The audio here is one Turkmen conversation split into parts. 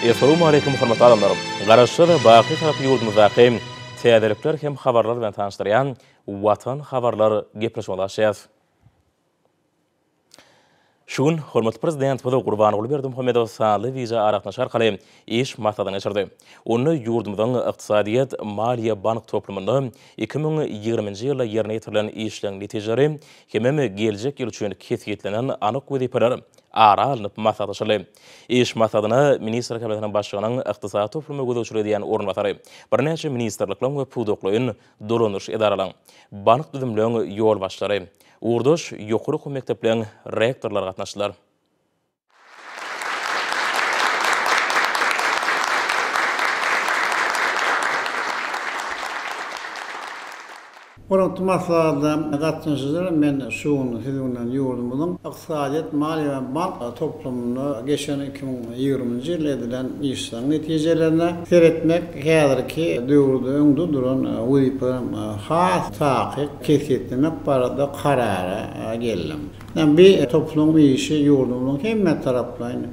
Assalamu alaykum hormatly adamlarym. Garaşy we baky tarapy ýurdumyzdaki täzelikler hem habarlar bilen tanışdyrýan Watan habarlar gepleşmeli. Şun hormatly prezident Bodo Gurbanoğlu Berdimuhammedow sanly wiza aratnaşy arkaly iş maksadyny geçirdi. Onu ýurdumyzyň ykdysadyýat, maliýe, bank toplumyny 2020-nji ýylda ýerine ýetirilen işleň netijeleri hem geljek ýyl üçin kesgitlenen anyk wezipeler ara alınıp maslahatlaşyly. İş maksadyna minister kabinetiniň başlygynyň ykdysat toplumy gözüçleri diýen ornwatary, birnäçe ministrlikler we pudoklaryň dolanyş edaralaryň, bank düzümleriň ýol başlary, urduş ýokary mekdepleriň rektorlary gatnaşdylar. Orta masalada gatnaşyjylar men şuň hilgenden ýurdumyň ykdysadyýat, maliýe we bank toplumyny geçen 2020-nji ýyl edilen işleň netijelerine seretmek häzirki döwürde öňde duran wezipeler has takyk kesgetmek barada karara geldim. Bir toplum işi ýurdumyň hemme taraplaryny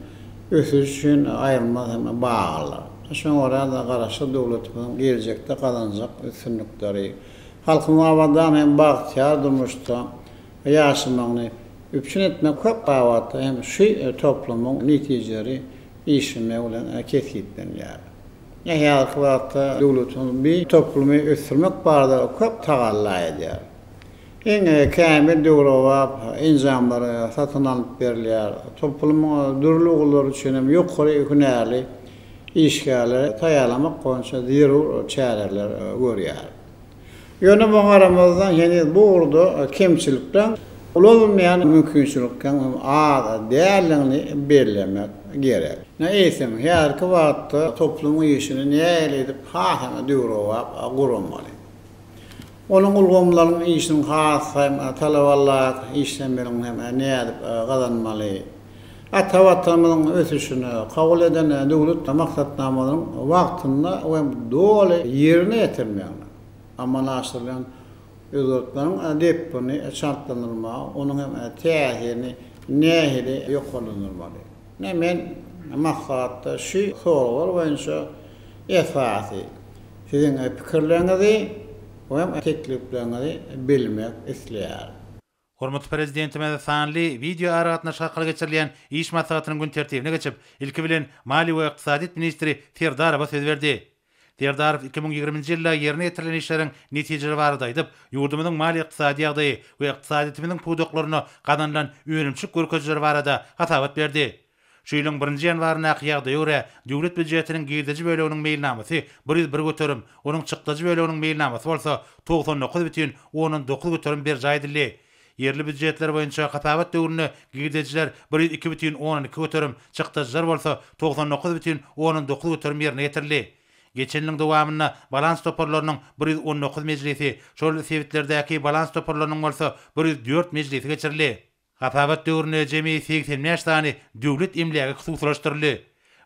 ösüş üçin aýrylmaz hem bagly. Şoň orada garaşy döwletiň geljekde kazanjak üstünlikleri halkyň awadan hem bagtyar durmuşda ýaşamagyny üpçün etmek köp gawatda hem şu toplumyň netijeleri işime bilen kesgitlenýär. Ýa-da wagtda döwletiň bir toplumy ösürmek barada köp tagalla edýär. Eň kämil döwrewap enzamlary satyn alyp berilýär. Toplumyň durluglary üçin hem ýokary hünärli işgäle taýýarlamak boýunça zerur çäreler görýär. Ýöne bu aramyzdan ýene bu urdu kemçilikden ulanmayan mümkinçilikden az değerlerini belirlemek gerek. Näçe her wagtda toplumyň işini näle edip hahana döwrewap gurulmaly. Onun ulgamlaryň işini has hem talaballar işlemlerini hem nädip gazanmaly. Atawatamyň ösüşini kabul eden döwlet maksatnamalaryň wagtynda we dole ýerine ýetirmeli. Amma naşyrlanan özgürlüklerin depini şartlanılma, onun hem täsirini nähili ýoklanylmaly. Men maksatda şu sorular boýunça esasy siziň pikirleriňizi we tekliplerinizi bilmek isleýär. Hormatly prezidentime sanly video aratnaşy arkaly geçirilýän iş maslahatynyň gün tertibine geçip, ilki bilen Maliýe we Ykdysadyýat ministri Ferdarowa söz berdi. Ferdarow 2020-nji ýylda ýerine ýetirilen işleriň netijeleri barada aýdyp, ýurdumyzyň mali ykdysady ýagdaýy we ykdysadyýatynyň pudoklaryna gazanılan öňümçük görkezleri barada hatabat berdi. Şu ýylyň 1-nji ýanwaryna ýagdaýa görä döwlet büdjetiniň girdeji böleginiň meýilnamasy 101 göterim, onuň çykdyjy böleginiň meýilnamasy bolsa 99,9 göterim ber jaýdyly. Yerli büdjetler boýunça hatabat döwrüne girdejiler 102,12 göterim, çykdyjlar bolsa 99,19 göterim ýerine ýetirildi. Geçen ýylyň dowamyna balans toparlarynyň 119 mejlisi, şol sebetlerdäki balans toparlarynyň bolsa 104 mejlisi geçirildi. Hatabat döwrüne jemi 80 tany döwlet emläge hususlaşdyryldy.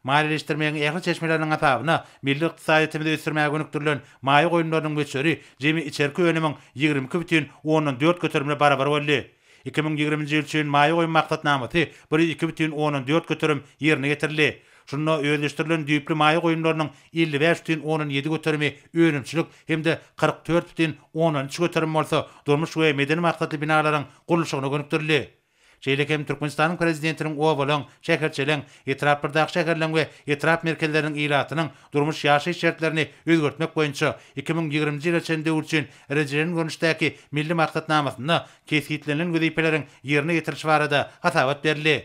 Maliýeleşdirmeýän ähli çeşmeleriniň hatabyna milli ykdysadyýaty ösürmäge gönükdirilen maýy goýunlarynyň beçeri jemi içerki önümiň 22,14 göterimle barabar boldy. 2020-nji ýyl üçin maýy goýun maksatnamasy 102,14 göterim ýerine getirildi. Şunda öýleşdirilen düýpli maýy goýunlarynyň 55,17 göterimi öňümçilik hemde 44,13 göterim bolsa, durmuş we medeni maksatly binalaryň gurulşygyna gönükdirildi. Şeýlekem Türkmenistanyň prezidentiniň owalyň, şäherçiliň, etraplardaky şäherleriň we etrap merkezleriniň ýylatynyň durmuş ýaşaýyş şertlerini özgertmek boýunça 2020-nji ýyl içinde urçyn rejelerin görnüşdäki milli maksatnamasyna kesgitlenen wezipeleriň ýerine ýetiriş barada hatabat berildi.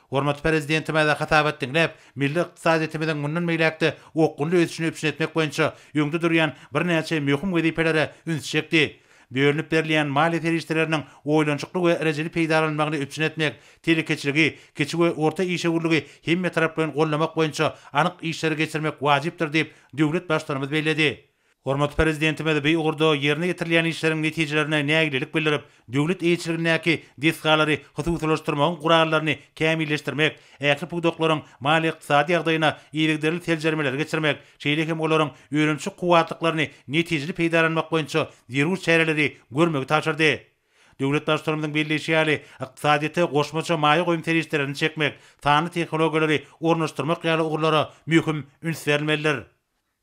Hormatly prezidentime de hatabat dinlep, milli ykdysadyýatymyzyň mundan meýlekde okunly ösüşini öpüşün etmek boýunça ýöňde durýan birnäçe möhüm wezipelere ünsçekdi. Bölünip berilýän maliýe terişleriniň oýlançykly we erejeli peýdalanmagyny öpüşün etmek, telekeçiligi, kiçik we orta iş öwürligi hemme taraplaryn gollamak boýunça anyk işleri geçirmek wajypdyr diýip döwlet başlarymyz beýledi. Hormatly prezidentime de beý urdu ýerine ýetirilýän işleriň netijelerine nägilelik bildirip, döwlet eýçiligindäki disgalary hususlaşdyrmagyň guralaryny kämilleşdirmek, ähli pudoklaryň mali ykdysady ýagdaýyna ýerigderli teljermeler geçirmek, şeýlekem olaryň öňümçük kuwatlyklaryny netijeli peýdalanmak boýunça zerur çäreleri görmegi taşyrdy. döwlet başlarymyzyň belleşýäli ykdysadyety goşmaça maýy goýum terişlerini çekmek, sany tehnologiýalary ornaşdyrmak ýaly ugurlara mühim üns berilmelidir.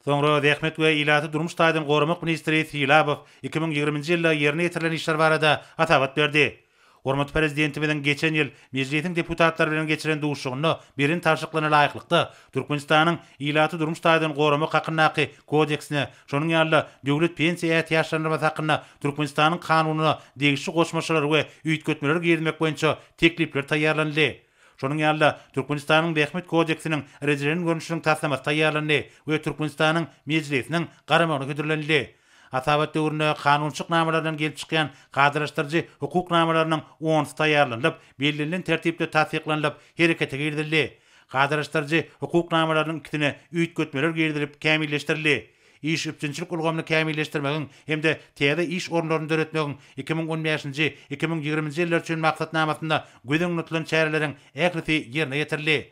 Soňra Ähmet we ilaty durmuş taýdan goramak ministri Silabow 2020-nji ýylda ýerine ýetirilen işler barada atabat berdi. Hormat prezidentimiň geçen ýyl meclisiň deputatlary bilen geçiren duşugyny birin tarşyklaryna laýyklykda Türkmenistanyň ilaty durmuş taýdan goramak hakynaky kodeksine, şonuň ýaly döwlet pensiýa ýaşlandyrma hakyna Türkmenistanyň kanunyna degişli goşmaçylar we üýtgetmeler girmek boýunça teklipler taýýarlandy. Şonuň ýaly Türkmenistanyň Ähmet kodeksiniň rejileriniň görnüşiniň taslamaty taýýarlandy we Türkmenistanyň meclisiniň garamagyna götürilendi. Atabat döwründe kanunçyk namalardan gelip çykýan gadyraşdyrjy hukuk namalarynyň 10 taýýarlanýyp, belirlenen tertipde tasdiklanyp, herekete girildi. Gadyraşdyrjy hukuk namalarynyň ikisine üýtgetmeler girilip, kämilleşdirildi. İş üpçünçilik ulgamyny kämilleşdirmegiň hemde täze iş orunlaryny döretmegiň 2015-nji 2020-nji ýyllar üçin maksatnamasynda gözeňletilen çäreleriň ährisi ýerine ýetirildi.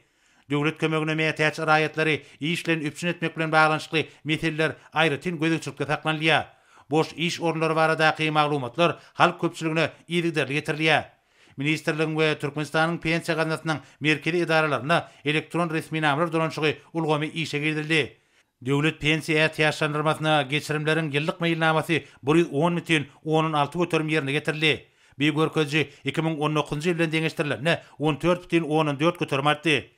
Döwlet kömegine mätäç raýatlary işlerini üpçün etmek bilen baglanyşykly meseleler aýratyn gözegçilikde saklanýar. Boş iş orunlary baradaky maglumatlar halk köpçüligine ýetirilýär getirilýär. Ministerligiň we Türkmenistanyň pensiýa gazinasynyň merkezi idaralaryna elektron resmi namalar dolanşygy ulgamy işe girildi. Döwlet pensiýa ýaşlandyrmasyna geçirimleriň ýyllyk maýylnamasy 110 mitin 16 göterim ýerine getirildi. Bir görkezji 2019-njy ýyl bilen deňeşdirilen 14,14 göterim artdy.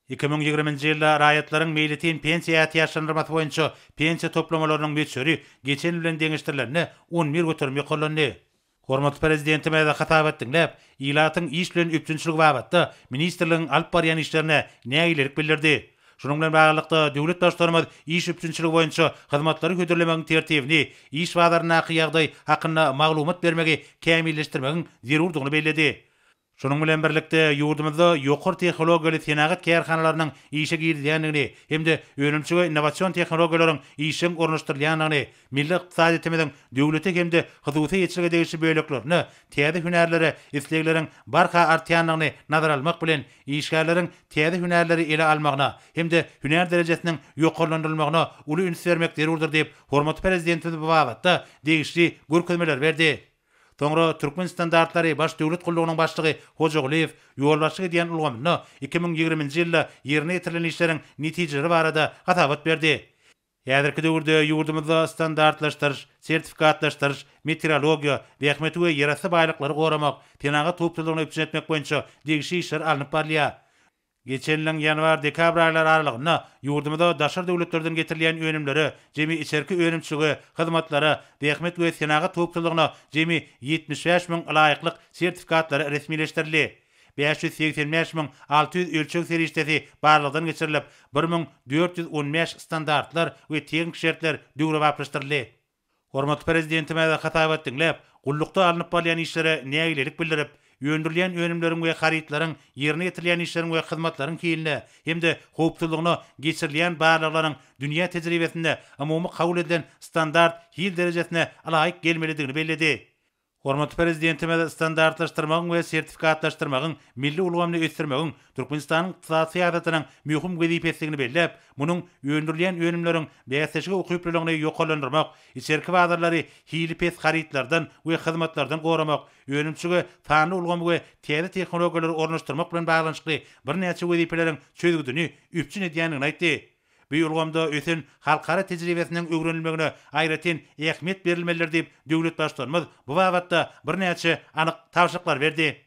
2020-nji ýylda raýatlaryň meýletin pensiýa ýaşlandyrmasy boýunça pensiýa toplamalarynyň meçheri geçen ýyl bilen deňeşdirilen 11 göterim ýokallandy. Hormat prezidentime de hatabat dinläp, ilatyň iş bilen üpçünçiligi babatda ministerligiň alyp barýan işlerine näýilik bildirdi. Şunun bilen baglykda döwlet başlarymyz iş üpçünçiligi boýunça hyzmatlary hödürlemegiň tertibini, iş wagtlaryna ýagdaý hakynda maglumat bermegi kämilleşdirmegiň zerurdygyny bellädi. Şunun bilen birlikde ýurdumyzda ýokary tehnologiýaly senagat kärhanalarynyň işe girýändigini hemde önümçi we innowasion tehnologiýalaryň işiň ornaşdyrylýanyny, milli ykdysadymyzyň döwlete hemde hyzysy ýetişige degişli böлекlerini, täze hünärleri, islegleriň barha artýanlygyny nazara almak bilen işgärleriň täze hünärleri ele almagyna hemde hünär derejesiniň ýokarlandyrylmagyna uly üns bermek zerurdur diýip hormat prezidentimiz bu wagtda degişli görkezmeler berdi. Soňra Türkmen standartlary baş döwlet gullugynyň başlygy Hoca Guliýew ýolbaşçylyk edýän ulgamyny 2020-nji ýylda ýerine ýetirilen işleriň netijeleri barada hatabat berdi. Häzirki döwürde ýurdumyzda standartlaşdyryş, sertifikatlaşdyryş, meteorologiýa we Ähmet we ýerasy baýlyklary goramak, tenaga toplulygyny üpçün etmek boýunça degişli işler alınıp barýar. Geçen ýylyň ýanwar-dekabr aýlary aralygynda ýurdumyzda daşar döwletlerden getirilýän önümleri, jemi içerki önümçiligi, hyzmatlary we Ähmet we senagat toplulygyna jemi 75.000 laýyklyk sertifikatlary resmileşdirildi. 585.600 ölçek serişdesi barlygdan geçirilip, 1415 standartlar we teknik şertler döwre bapyrşdyryldy. Hormat prezidentime de hatabat dinläp, gullukda alınıp barýan işlere näýilik bildirip, ýöndürilýän önümleriň we haritlaryň ýerine ýetirilen işleriň we hyzmatlaryň kiýiline hemde howpsuzlygyna geçirilýän barlyklaryň dünýä tejribesinde umumy kabul edilen standart hil derejesine alaýyk gelmelidigini bellädi. Hormat prezidentime standartlaşdyrmagyň we sertifikatlaşdyrmagyň milli ulgamly ösdürmegiň Türkmenistanyň ykdysady syýasatynyň mühim wezipesini belläp, munyň ýöndürilýän önümleriň bäsleşige ukyplygyny ýokarlandyrmak, içerki wagtlary hilipes haritlardan we hyzmatlardan goramak, önümçige sany ulgamy we täze tehnologiýalary ornaşdyrmak bilen baglanyşykly bir näçe wezipeleriň çözgüdini üpçün edýändigini aýtdy. Bu ýolgamda ösen halkara tejribesiniň öwrenilmegine aýratyn ähmiýet berilmelidir diýip döwlet başlarymyz bu wagtda bir näçe anyk tawşyklar berdi.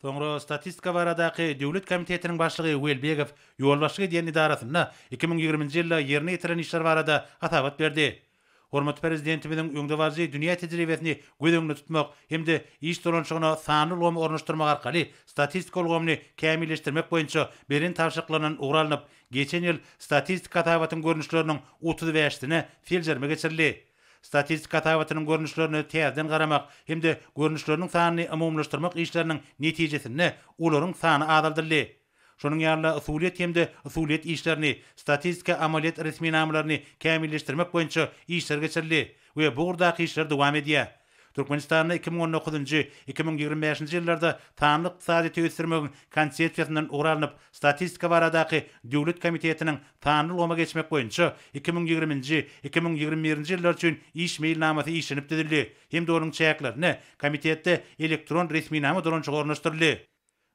Soňra statistika baradaky döwlet komitetiniň başlygy Welbegow ýolbaşçylyk edýän idarasyna 2020-nji ýylda ýerine ýetirilen işler barada hatabat berdi. Hormat prezidentimiň öňde barjy dünýä tejribesini gözeňde tutmak hemde iş dolanşygyna sany ulgamy ornaşdyrmak arkaly statistika ulgamyny kämilleşdirmek boýunça berin tawşyklanan ugralanyp, geçen ýyl statistika tabatynyň görnüşleriniň 35-sine filjerme geçirildi. Statistika tabatynyň görnüşlerini täzeden garamak hemde görnüşleriniň sanyny umumlaşdyrmak işleriniň netijesinde olaryň sany azaldyryldy. Şonuň ýaly usuliýet hemde usuliýet işlerini, statistika amaliýat resmi namalaryny kämilleşdirmek boýunça işler geçirildi we bu gurdaky işler dowam edýär. Türkmenistan'da 2019-2025 ýyllarda tanlyk iqtisadiýaty ösdürmegiň konsepsiýasynyň uğralanyp statistika baradaky döwlet komitetiniň tanly ulgama geçmek boýunça 2020-2021 ýyllar üçin iş meýilnamasy işlenip düzüldi. Hem de onuň çäklerini komitetde elektron resminama durançy gornaşdyryldy.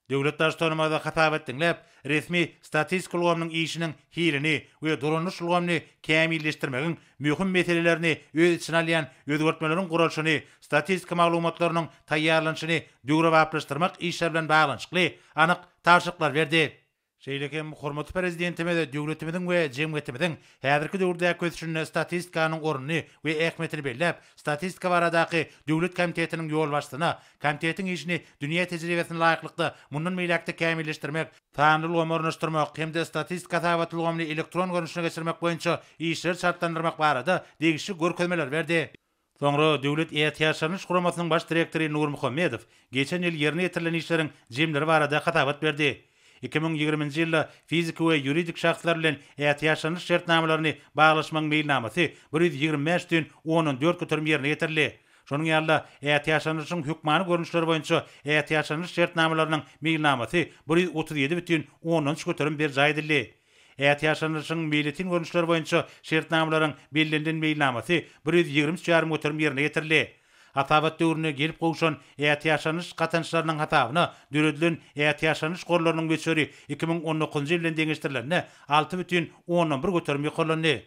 Döwlet daşdanymada hatabat dinläp, resmi statistika ulgamynyň işiniň hilini we durunuş ulgamyny kämilleşdirmegiň mühim meselelerini öz içine alýan özgertmeleriň gurulşyny, statistika maglumatlarynyň taýýarlanşyny döwrewaplaşdyrmak işler bilen baglanyşykly anyk taşyklar berdi. Şeýlekem hormatly prezidentime de döwletimiziň we jemgyýetimiziň häzirki döwürde kösüşünde statistikanyň ornuny we ähmetini belläp, statistika baradaky döwlet komitetiniň ýol başlygyna, komitetiň işini dünýä tejribesine laýyklykda mundan meýlekde kämilleşdirmek, tanly ulgamy ornaşdyrmak hem-de statistika tabat ulgamyny elektron görnüşine geçirmek boýunça işler şartlandyrmak barada degişli görkezmeler berdi. Soňra döwlet ýa-täşanyş guramasynyň baş direktori Nur Muhammedow geçen ýyl ýerine ýetirilen işleriň jemleri barada hatabat berdi. 2020-nji ýylda fizik we ýuridik şahslar bilen ýa-täşanyş şertnamalaryny baglaşmagyň meýilnamasy 125-10-4 götürüm ýerine ýetirildi. Şonuň ýalyda ýa-täşanyşyň hükmany görnüşleri boýunça ýa-täşanyş şertnamalarynyň meýilnamasy 137-10 götürüm berji edildi. Ýa-täşanyşyň meýletin görnüşleri boýunça şertnamalaryň bellendiren meýilnamasy 120 götürüm ýerine ýetirildi. Hatabat döwrüne gelip gowşan ýa-täşanyş gatançylarynyň hatabyna döredilen ýa-täşanyş gorlarynyň beşeri 2019-njy ýylyň deňeşdirilerine 6,11 götürüm ýokurlandy.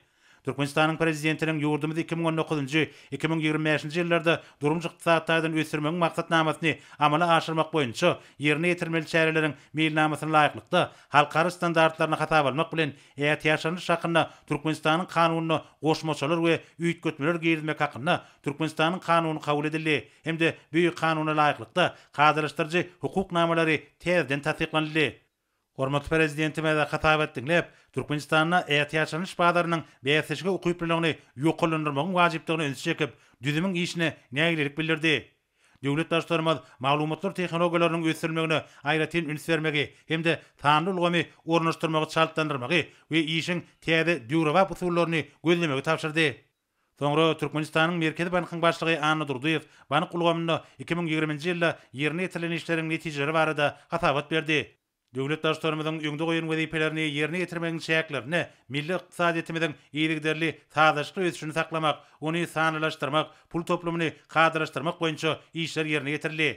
Türkmenistanyň prezidentiniň ýurdumyz 2019-2025 ýyllarda durumjy ykdysadydan ösürmegiň maksatnamasyny amala aşyrmak boýunça ýerine ýetirmeli çäreleriň meýilnamasyna laýyklykda halkara standartlaryna hatap almak bilen ýa-täşanyş hakyna Türkmenistanyň kanunyna goşmaçylar we üýtgetmeler girizmek hakyna Türkmenistanyň kanuny kabul edildi hem-de büýük kanuna laýyklykda gadylaşdyrjy hukuknamalary tezden tasdiklandy. Hormatly prezidentime de hatabat dinläp, Türkmenistanyň ýa-täşanyş badarynyň bäsişige ukyplygyny ýokullandyrmagyň wajypdygyny öňe çekip, düzümiň işine nägilelik bildirdi. Döwlet daşlarymyz maglumatlar tehnologiýalarynyň ösdürmegine aýratyn üns bermegi hem-de tanly ulgamy ornaşdyrmagy şartlandyrmagy we işiň täze döwrewap usullaryny gözlemegi tapşyrdy. Soňra Türkmenistanyň Merkezi Bankynyň başlygy Anna Durduyew bank ulgamyny 2020-nji ýylda ýerine ýetirilen işleriň netijeleri barada hatabat berdi. Döwlet daşlarymyzyň öňde goýan wezipelerini ýerine ýetirmegiň şäklerini milli ykdysadyýetimiziň ýygyderli taýdaşly ösüşini saklamak, ony sanylaşdyrmak, pul toplumyny gadylaşdyrmak boýunça işler ýerine ýetirildi.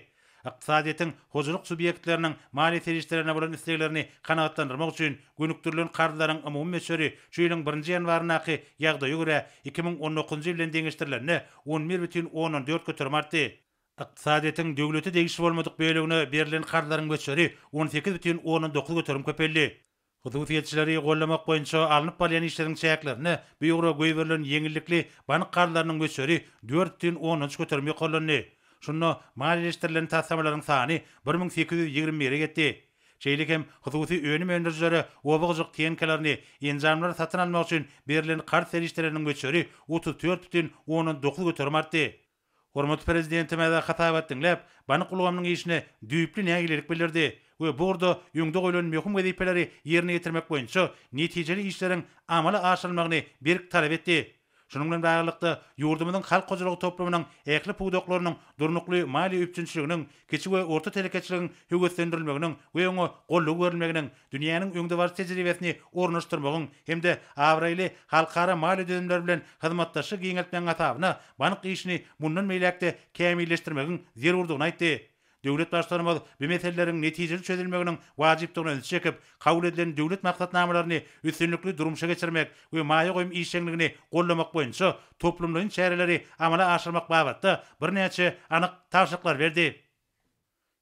Ykdysadyýetiň hojuluk subyektleriniň mali serişlerine bolan isleglerini kanagatlandyrmak üçin gönüktirilen kardylaryň umumy meşeri şu ýylyň 1-nji ýanwarynaky ýagdaýa görä 2019-njy ýylyň deňeşdirilerine 11,14 götürüm artdy. Ykdysadyýetiň döwleti degişli bolmadyk bölegine berilen kardylaryň meşeri 18,19 götürüm köpeldi. Hususiýetçileri gollamak boýunça alınıp balyan işleriň çäklerini büýüre goýberilen ýeňillikli bank kardylarynyň meşeri 4,10 götürüm ýokurlandy. Şunu maliýeleşdirilen tassamalaryň sany 1821-e getdi. Şeýlekem hususy öňüm öňdürjilere obagyjyk tenkalaryny enjamlar satyn almak üçin berilen kart serişleriniň meşeri 34,19 götürüm artdy. Hormatly prezidentime de hatabat dinläp, bank ulgamynyň işine düýpli nägilelik bildirdi we burada ýöňde goýulan möhüm wezipeleri ýerine ýetirmek boýunça netijeli işleriň amala aşyrylmagyny berk talap etdi. Şunun bilen baglykda ýurdumyzyň halk hojalygy toplumynyň äkli puwdaklarynyň durnukly mali üpçünçiliginiň, kiçik we orta telekeçiliginiň höwetlendirilmeginiň we oňa golluk berilmeginiň dünýäniň öňde bar tejribesini ornaşdyrmagyň hem-de awraýly halkara mali düzümler bilen hyzmatdaşyk giňeltmegiň hatabyna bank işini mundan meýlekde kämilleşdirmegiň zerurdygyny aýtdy. Döwlet başlarymyz bu meseleleriň netijeli çözülmeginiň wajypdygyny öňe çekip, kabul edilen döwlet maksatnamalaryny üstünlikli durumşa geçirmek we maýa goýum işçiligini gollamak boýunça toplumlaryň çäreleri amala aşyrmak babatda birnäçe anyk taşyklar berdi.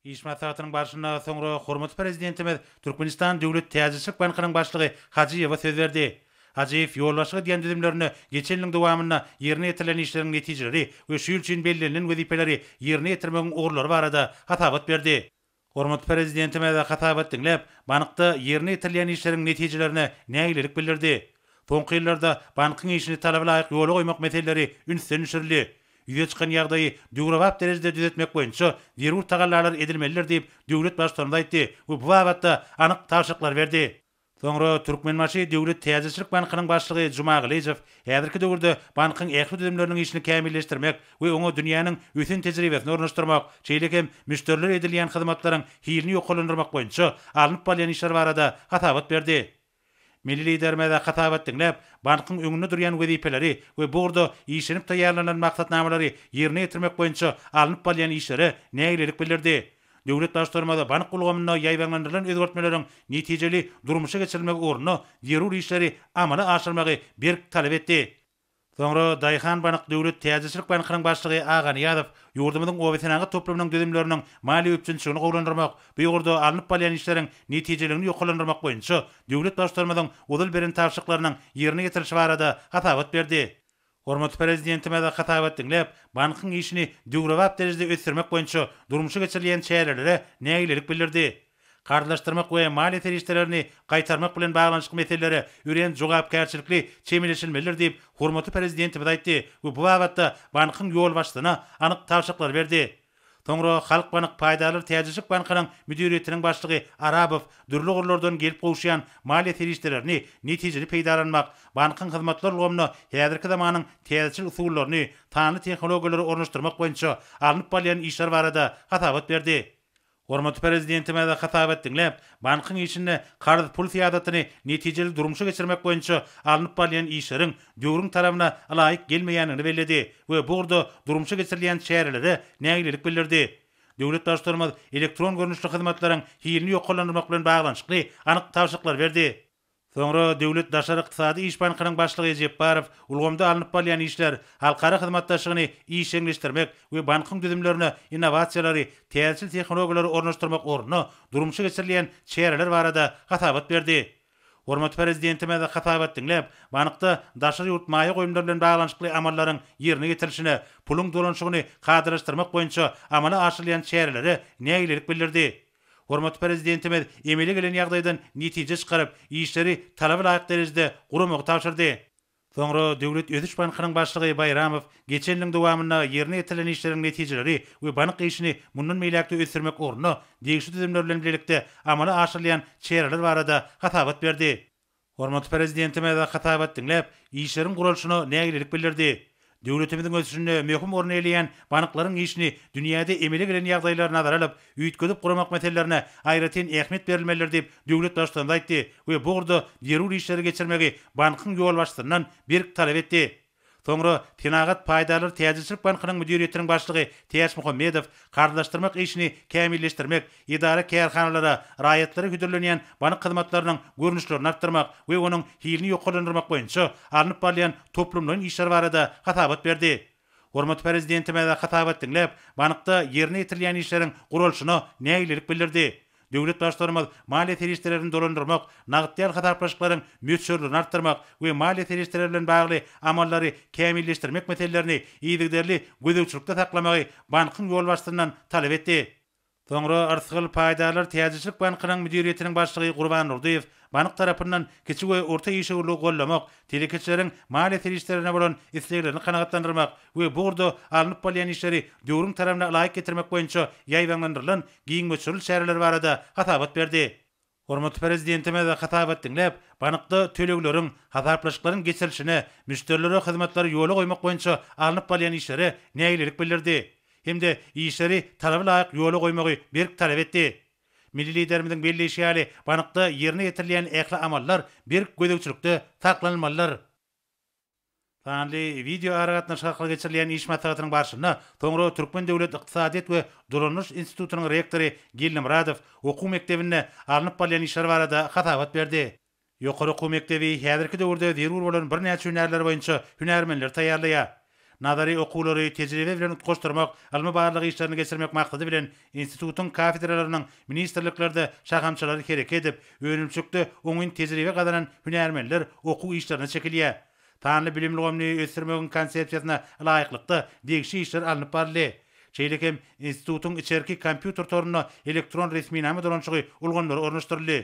İş maslahatynyň başyna soňra hormatly prezidentimiz Türkmenistan Döwlet Täzeslik Bankynyň başlygy Hajiýew söz berdi. Hajiýew ýolbaşyga diýen düzümlerini geçen ýylyň dowamynda ýerine ýetirilen işleriň netijeleri we şu ýyl üçin bellenlen wezipeleri ýerine ýetirmegiň orlary barada hatabat berdi. Hormatly prezidentime de hatabat dinläp, bankda ýerine ýetirilen işleriň netijelerini nägilelik bildirdi. Soňky ýyllarda bankyň işini talaba laýyk ýola goýmak meseleleri ünsden düşürildi. Ýüze çykan ýagdaýy döwrewap derejede düzetmek boýunça zerur tagallalar edilmeliler diýip döwlet başçylaryna aýtdy we bu babatda anyk taşyklar berdi. Soňra Türkmenmaşy Döwlet Täzeçilik Bankynyň başlygy Juma Galijew häzirki döwürde bankyň ähli düzümleriniň işini kämilleşdirmek we oňa dünýäniň ötün tejribesini ornaşdyrmak, şeýlekem müşteriler edilýän hyzmatlaryň hilini ýokalandyrmak boýunça alınıp bolýan işler barada hatabat berdi. Milli lidermede hatabat dinläp, bankyň öňünde durýan wezipeleri we burada işlenip taýýarlanan maksatnamalary ýerine ýetirmek boýunça alınıp bolýan işleri näýlelik bildirdi. Döwlet başlarmada bank gulgamyna ýaýbanlandyrylan özgertmeleriň netijeli durmuşa geçirilmek ornuny zerur işleri amala aşyrmagy berk talep etdi. Soňra Daýhan Bank Döwlet Täzeçilik Bankynyň başlygy Agan Ýazyp ýurdumyzyň obesenagy toplamynyň düzümleriniň mali öpçünçigini gowlandyrmak, bu ýurda alınıp bolýan işleriň netijelegini ýokalandyrmak boýunça döwlet başlarmadyň udul beren tapşyryklarynyň ýerine ýetirişi barada hatabat berdi. Hormatly prezidentime de hatabat dinläp, bankyň işini döwrewap derejede ötürmek boýunça durmuşa geçirilýän çärelere näýlelik bildirdi. Kardaşdyrmak we mali terişlerini gaýtarmak bilen baglanşyk meseleleri üren jogapkärçilikli çemilişilmeler diýip hormatly prezidentime aýtdy. Bu wagtda bankyň ýol başlygyna anyk tapşyryklar berdi. Soňra Halk Bank Paýdaly Täzeçilik Bankynyň müdiriýetiniň başlygy Arabow dürli gurlardan gelip gowşýan mali terişlerini netijeli peýdalanmak, bankyň hyzmatlar ulgamyny häzirki zamanyň täzeçilik usullaryny, tanly tehnologiýalary ornaşdyrmak boýunça alınıp bolýan işler barada hatabat berdi. Hormatly prezidentime de hatabat dinläp, bankyň işini karz pul fiýadatyny netijeli durmuşa geçirmek boýunça alınıp bolýan işleriň döwrüň tarabyna laýyk gelmeýänini bellädi we burada durmuşa geçirilýän çäreleri näýlelik bildirdi. Döwlet başlarmaz elektron görnüşli hyzmatlaryň hilini ýokalandyrmak bilen baglanşykly anyk tapşyryklar berdi. Soňra Döwlet Daşary Ykdysady iş bankynyň başlygy Jepbarow ulgamda alınıp bolýan işler halkara hyzmatdaşlygyny işleňleşdirmek we bankyň düzümlerini innovasiýalary, täzeçil tehnologiýalary ornaşdyrmak ornuny durmuşa geçirilýän çäreler barada hatabat berdi. Hormatly prezidentime de hatabat dinläp, banykda daşary ýurt maýa goýumlary bilen baglanşykly amallaryň ýerine getirilişine, puluň dolanşygyny gadyraşdyrmak boýunça amala aşyrylýan çäreleri näýlelik bildirdi. Hormatly prezidentime emeli gelen ýagdaýdan netije çykaryp, işleri talaba laýyk derejede guramagy tapşyrdy. Soňra Döwlet Öziş Bankynyň başlygy Bayramow geçen ýylyň dowamynda ýerine ýetirilen işleriň netijeleri we bank işini mundan meýläkde ösürmek ornuny degişli düzümler bilen birlikde amala aşyrylýan çäreler barada hatabat berdi. Hormatly prezidentime de hatabat dinläp, işleriň gurulşyny näýlelik bildirdi. Döwletimiziň ösüşine möhüm orun eýleýän banklaryň işini dünýäde emeli gelen ýagdaýlary nazar alyp, üýtgedip guramak meselelerine aýratyn ähmiýet berilmelidir diýip döwlet başlygyna aýtdy we bu gurda zerur işleri geçirmegi bankyň ýol başlaryndan berk talep etdi. Soňra Tenagat Paýdaly Täzeçilik Bankynyň müdiriýetiniň başlygy Täş Muhammedow kardaşdyrmak işini kämilleşdirmek, idara kärhanalara, raýatlary güdürlenýän bank hyzmatlarynyň görnüşlerini artdyrmak we onuň hilini ýokalandyrmak boýunça alınıp bolýan toplumlaryň işleri barada hatabat berdi. Hormatly prezidentime de hatabat dinläp, bankda ýerine ýetirilýän işleriň gurulşyny näýlelik bildirdi. Döwlet başlarymyz mali terişlerini dolandyrmak, nagdýar hatarplaşyklaryň möçürlüğini artdyrmak we mali terişler bilen bagly amallary kämilleşdirmek meselelerini ýygyderli gözegçilikde saklamagy bankyň ýol başlaryndan talep etdi. Soňra Arsygyl Paýdalar Täzeçilik Bankynyň müdiriýetiniň başlygy Gurban Nurdiýew bank tarapyndan kiçik we orta ýeşewli gollamak, telekeçleriň mali terişlerine bolan isleglerini kanagatlandyrmak we bu gurda alınıp bolýan işleri döwrüň tarabyna laýyk getirmek boýunça ýaýbanlandyrylan giňmeçürl şäherler barada hatabat berdi. Hormatly prezidentime de hatabat dinläp, bankda tölegleriň, hatarplaşyklaryň geçirilişine, müşterilere hyzmatlary ýola goýmak boýunça alınıp bolýan işleri näýlelik bildirdi. Hemde işleri talaba laýyk ýola goýmagy berk talep etdi. Milli liderimiziň belleşi ýaly banykda ýerine ýetirilýän ähli amallar berk gözegçilikde saklanmalylar. Sanly video aragatna şarkıga geçirilýän iş maslahatynyň başlygyna soňra Türkmen Döwlet Ykdysadyýet we Duranyş institutynyň rektory Gelin Muradow okuw mektebine alınıp bolýan işler barada hatabat berdi. Ýokary okuw mektebi häzirki döwürde zerur bolan bir näçe hünärler boýunça hünärmenler taýýarlaýar. Nadary okuwlary tejribe bilen utgaşdyrmak, almy barlygy işlerini geçirmek maksady bilen institutyň kafedralarynyň ministrliklerde şahamçylary kerek edip, önümçükde oňun tejribe gadanan hünärmenler okuw işlerine çekilýär. Tanly bilimli gomny ösürmegiň konsepsiýasyna laýyklykda degişli işler alınıp barly. Şeýlekem institutyň içerki kompýuter torunyna elektron resminame dolanşygy ulgamlary ornaşdyryldy.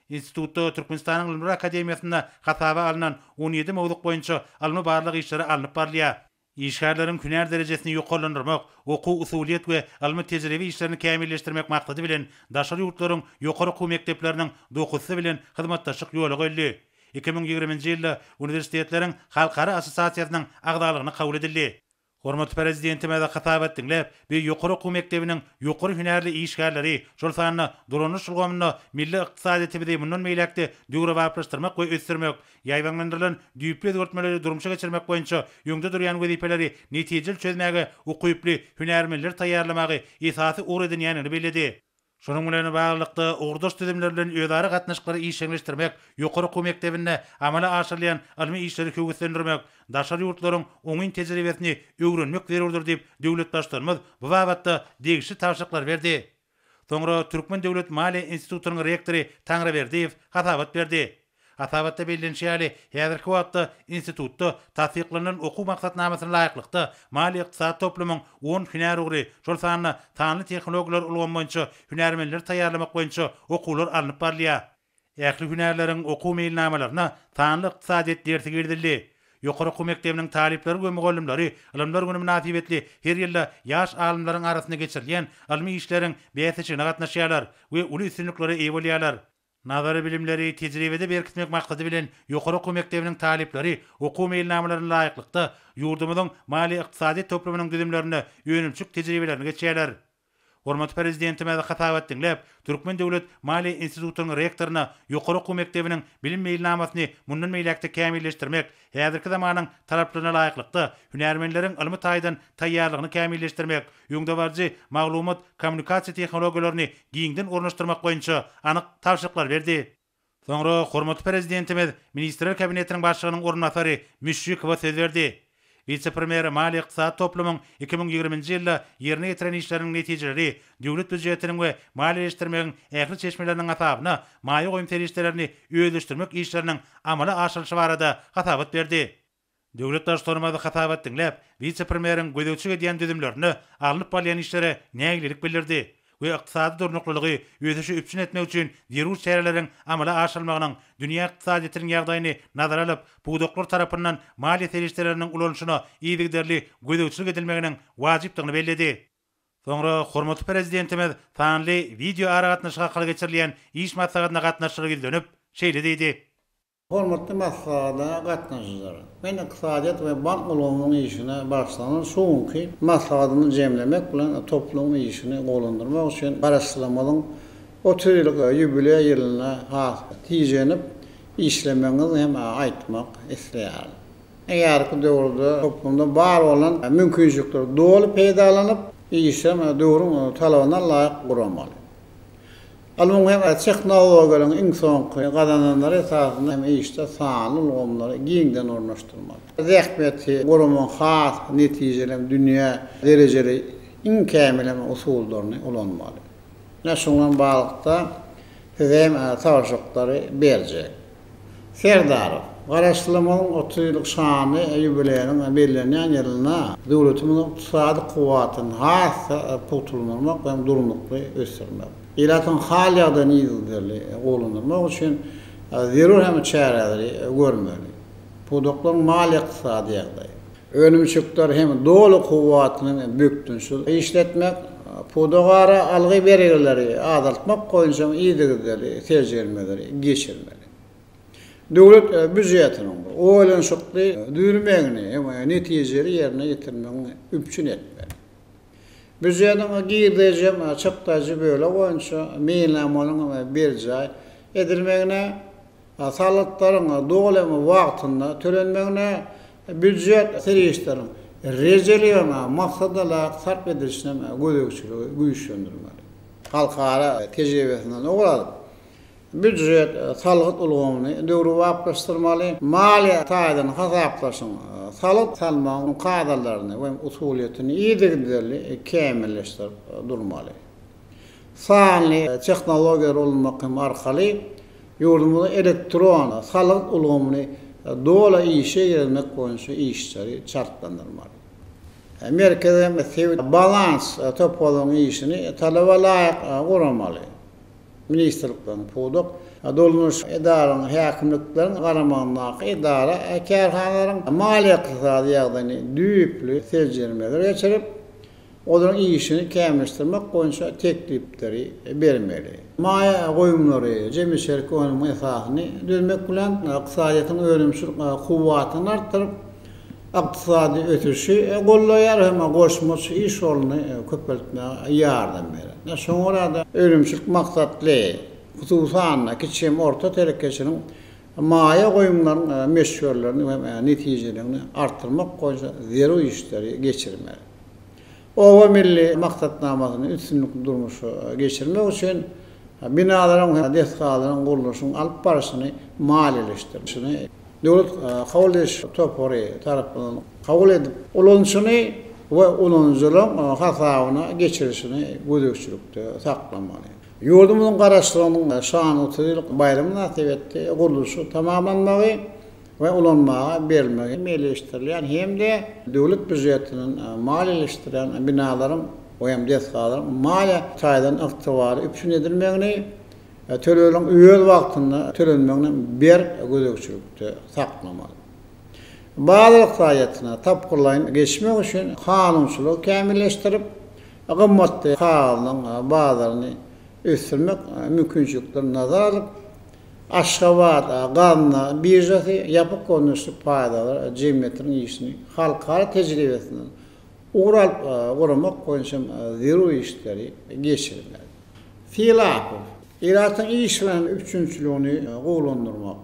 Institutda Türkmenistanyň Ilmler Akademiýasynda hataba alynan 17 mowduk boýunça almy barlygy işleri alınıp barlýar. İşgärlerin hünär derejesini ýokarlandyrmak, oku usuliyet we almy tejribe işlerini kämilleşdirmek maksady bilen daşary ýurtlaryň ýokary okuw mekdepleriniň dokussy bilen hyzmatdaşlyk ýoly goýuldy. 2020-nji ýylda universitetleriň halkara assosiasiýasynyň agdalygyny kabul edildi. Hormat prezidentime de hatabat dinläp, bir ýokary okuw mektebiniň ýokary hünärli işgärleri, şol sanyny duranyş ulgamyny milli ykdysadyýetimizi mundan meýlekde döwre baplaşdyrmak we ösdürmek, ýaýbanlandyrylan düýpli öwretmeleri durmuşa geçirmek boýunça ýöňde durýan wezipeleri netijeli çözmäge ukyply hünärmenler taýýarlamagy esasy uğradyn ýanyny beledi. Şonuň bilen baglykda ugruş tüzümleri bilen öýdary gatnaşyklary işleňleşdirmek, ýokary okuw mektebinde amala aşyrlayan almy işleri köwüslendirmek, daşary ýurtlaryň oňyn tejribesini öwrenmek zerurdur diýip döwlet başlarymyz bu babatda degişli tawşyklar berdi. Soňra Türkmen Döwlet Maliýe Institutunyň rektory Tanryberdiýew hatabat berdi. Hatabatda bellenşýäli häzirki wagtda institutda tasdiklanan okuw maksatnamasyna laýyklykda mali ykdysat toplumyň 10 hünär ugry, şol sanyny tanly tehnologiýalar ulgamy boýunça hünärmenler taýýarlamak boýunça okuwlar alınıp barlýar. Ähli hünärleriň okuw meýilnamalaryna tanly ykdysadyýet dersi girdildi. Ýokary okuw mektebiniň talipleri we mugallimleri Alimler Güni münasibetli her ýylda ýaş alimlaryň arasynda geçirilýän almy işleriň beýasçylygyna gatnaşýarlar we uly üstünliklere eýe bolýarlar. Nazary bilimleri tejribede berkitmek maksady bilen ýokary okuw mektebiniň talipleri okuw meýilnamalaryna laýyklykda ýurdumyzyň mali ykdysady toplumynyň düzümlerini ýönümçük tejribelerini geçýärler. Hormat prezidentime de hatabat dinläp, Türkmen Döwlet Maliýe Institutunyň rektoryna ýokary okuw mektebiniň bilim meýilnamasyny mundan meýlekde kämilleşdirmek, häzirki zamanyň talaplaryna laýyklykda hünärmenleriň almy taýdan taýýarlygyny kämilleşdirmek, ýöňde barjy maglumat kommunikasiýa tehnologiýalaryny giňden ornaşdyrmak boýunça anyk tawşyklar berdi. Soňra hormat prezidentimiz Ministrler Kabinetiniň başlygynyň ornatary Müşrikowa söz berdi. Vice-premier mali ykdysat toplumyň 2020-nji ýylda ýerine ýetiren işleriniň netijeleri, döwlet büdjetiniň we maliýeleşdirmegiň ähli çeşmeleriniň asabyna maýa goýum terişlerini öýleşdirmek işleriniň amala aşyryşy barada hatabat berdi. Döwlet başlarymyzy hatabat dinläp, vice-premieriň gödöwçi edýän düzümlerini alınıp barýan işlere nägilik bildirdi. We ykdysady durnuklygy öýdüşi üpçün etmek üçin zerur çäreleriň amala aşyrylmagynyň dünýä ykdysadyýetynyň ýagdaýyny nazara alyp, buýdaklar tarapyndan maliýe terişleriniň ulanşyna ýygyderli gödöwçilik edilmeginiň wajypdygyny belledi. Soňra hormatly prezidentimiz sanly video aragatnaşyga arkaly geçirilýän iş maslahatyna gatnaşyrygy dönüp şeýle diýdi. Hormatly maslahatyna gatnaşyjylar. Men ykdysadyýet we bank ulgamynyň işine başlanan soňky maslahatyny jemlemek bilen toplumyň işini golandyrmak üçin garaşdyrmalaryň 30 ýyllyk ýubiley ýylyna tijenip işlemeňiz hem aýtmak isleýär. Eger ki döwürde toplumda bar bolan mümkinçilikler dolu peýdalanyp işlem döwrüň talabyna laýyk guranmaly. Almanyň hem tehnologiýalaryň iň soňky gadananlary esasynda hem işde sanly ulgamlary giňden ornaşdyrmaly. Zähmeti gurumyň has netijelerini dünýä derejeli iň kämileme usullaryny ulanmaly. Näşoňdan baglykda hem tawşyklary berjek. Serdarow garaşdyrmalaryň 30 ýyllyk şany ýubileyiniň bellenýän ýylyna döwletimiň ykdysady kuwatyny has pultulmamak we durumlukly ösdürmek. İlatın halyadan ýygyderli golanyrmak üçin zerur hem çäreleri görmeli. Pudoklaryň mali ykdysady ýagdaýy. Önümçükler hem dolu kuwatyny böktünşi işletmek, pudogara algy bereleri azaltmak boýunça ýygyderli terjelmeleri geçirmeli. Döwlet büdjetiniň oýlanşykly düýrmegini hem netijeli ýerine ýetirmegini üpçün etmeli. Büdjetiň giýdirjem çykdajy böle boýunça meýilnamalaryň berjay edilmegine, salatlaryň dogly wagtynda tölenmegine, büdjet serişleriň rejeliýana maksatla sarp edilişine gödöwçiligi güýçlendirmeli. Halkara tejribesinden ogladyp büdjet salyk ulgamyny döwre baplaşdyrmaly, maliýe taýdan hasaplaşyň salyk salmagyň kaýdalaryny we usuliýetini ýygyderli kämilleşdirip durmaly. Sanly tehnologiýalar ulgamyň arkaly ýurdumyzda elektron salyk ulgamyny dola işe ýermek boýunça işleri çartlandyrmaly. Amerikada balans toplaryň işini talaba laýyk guranmaly. Ministrlikden puduk. Dolmuş idaranın, häkimliklerin garamanlygy idara, kärhanalaryň maliýe ykdysady ýagdaýyny düýüplü tejribeler geçirip, olaryň işini kämleşdirmek boýunça teklipleri bermeli. Maýa goýumlary, jemşerki önüm esasyny düzmek bilen ykdysadyň önümsüz kuwwatyny artdyryp, ykdysady ötüşi gollaýar hem goşmaç iş oluny köpeltmäge ýardam berer. Şoňra da önümsüz maksatly hususan kiçim orta telekeçiniň maýa goýumlaryň meşgullerini we netijelerini artdyrmak boýunça zero işleri geçirmeli. Owa milli maksatnamasyny üstünlük durmuşy geçirmek üçin binalaryň, dehqanlaryň guruluşyny alyp barşyny maliýeleşdirişini döwlet kabul ediş topary tarapyndan kabul edip, ulanyşyny we ulanjylaryň hasabyna geçirişini gödökçülükde saklamaly. Ýurdumyzyň garaşdyranyň şany 30 ýyl bayramy münasibetde guruluşy tamamlanmagy we ulanmagy berilmegi meleşdirilýän hemde döwlet büdjetiniň maliýeleşdiren binalaryň we hem dehqanlaryň maliýe taýdan ykdybary üpsün edilmegini töleýän öýel wagtynda tölenmegini bir gödökçülükde saklamaly. Bazı faýatyna tapgyrlaýyn geçmek üçin kanunçylygy kämilleşdirip, gymmatly halanyň bazaryny ösürmek mümkinçiliklerini nazara alıp, Aşgabat, Ganna, birjasy ýapyk konuşly paýdalar jemgyýetiň işini halkara tejribesinden uğralyp guramak boýunça zero işleri geçirmeli. Filapow Iratyň iş bilen üçünçiligini gowlandyrmak,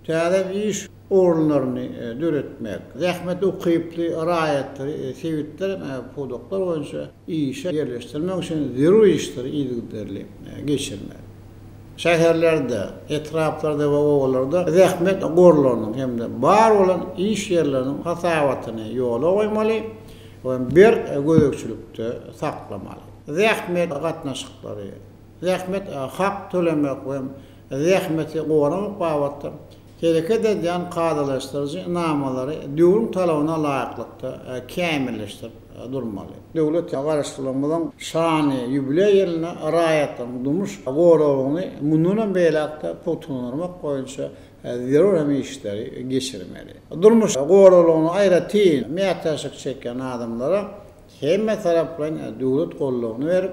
täze iş orunlaryny döretmek, zähmet ukyply raýatly sebitler pudoklar boýunça işe ýerleşdirmek üçin zero işleri ýigdirli geçirmeli. Şäherlerde, etraplarda we owalarda zähmet gorlarynyň hemde bar bolan iş ýerleriniň hasabatyny ýola goýmaly we bir gödökçülükde saklamaly. Zähmet gatnaşyklary, zähmet hak tölemek we zähmeti goramak babatda kereket edilen kadalaşdırıcı namalary döwrün talabyna laýyklykda kämilleşdirip durmaly. Döwlet garaşdyrmadan şany ýübiley ýylyna raýatyň dumuş gorawyny mundan beýlekde potunurmak boýunça zero hem işleri geçirmeli. Durmuş gorawyny aýratyn meýataşyk çeken adamlara hemme taraplaryn döwlet gollawyny berip,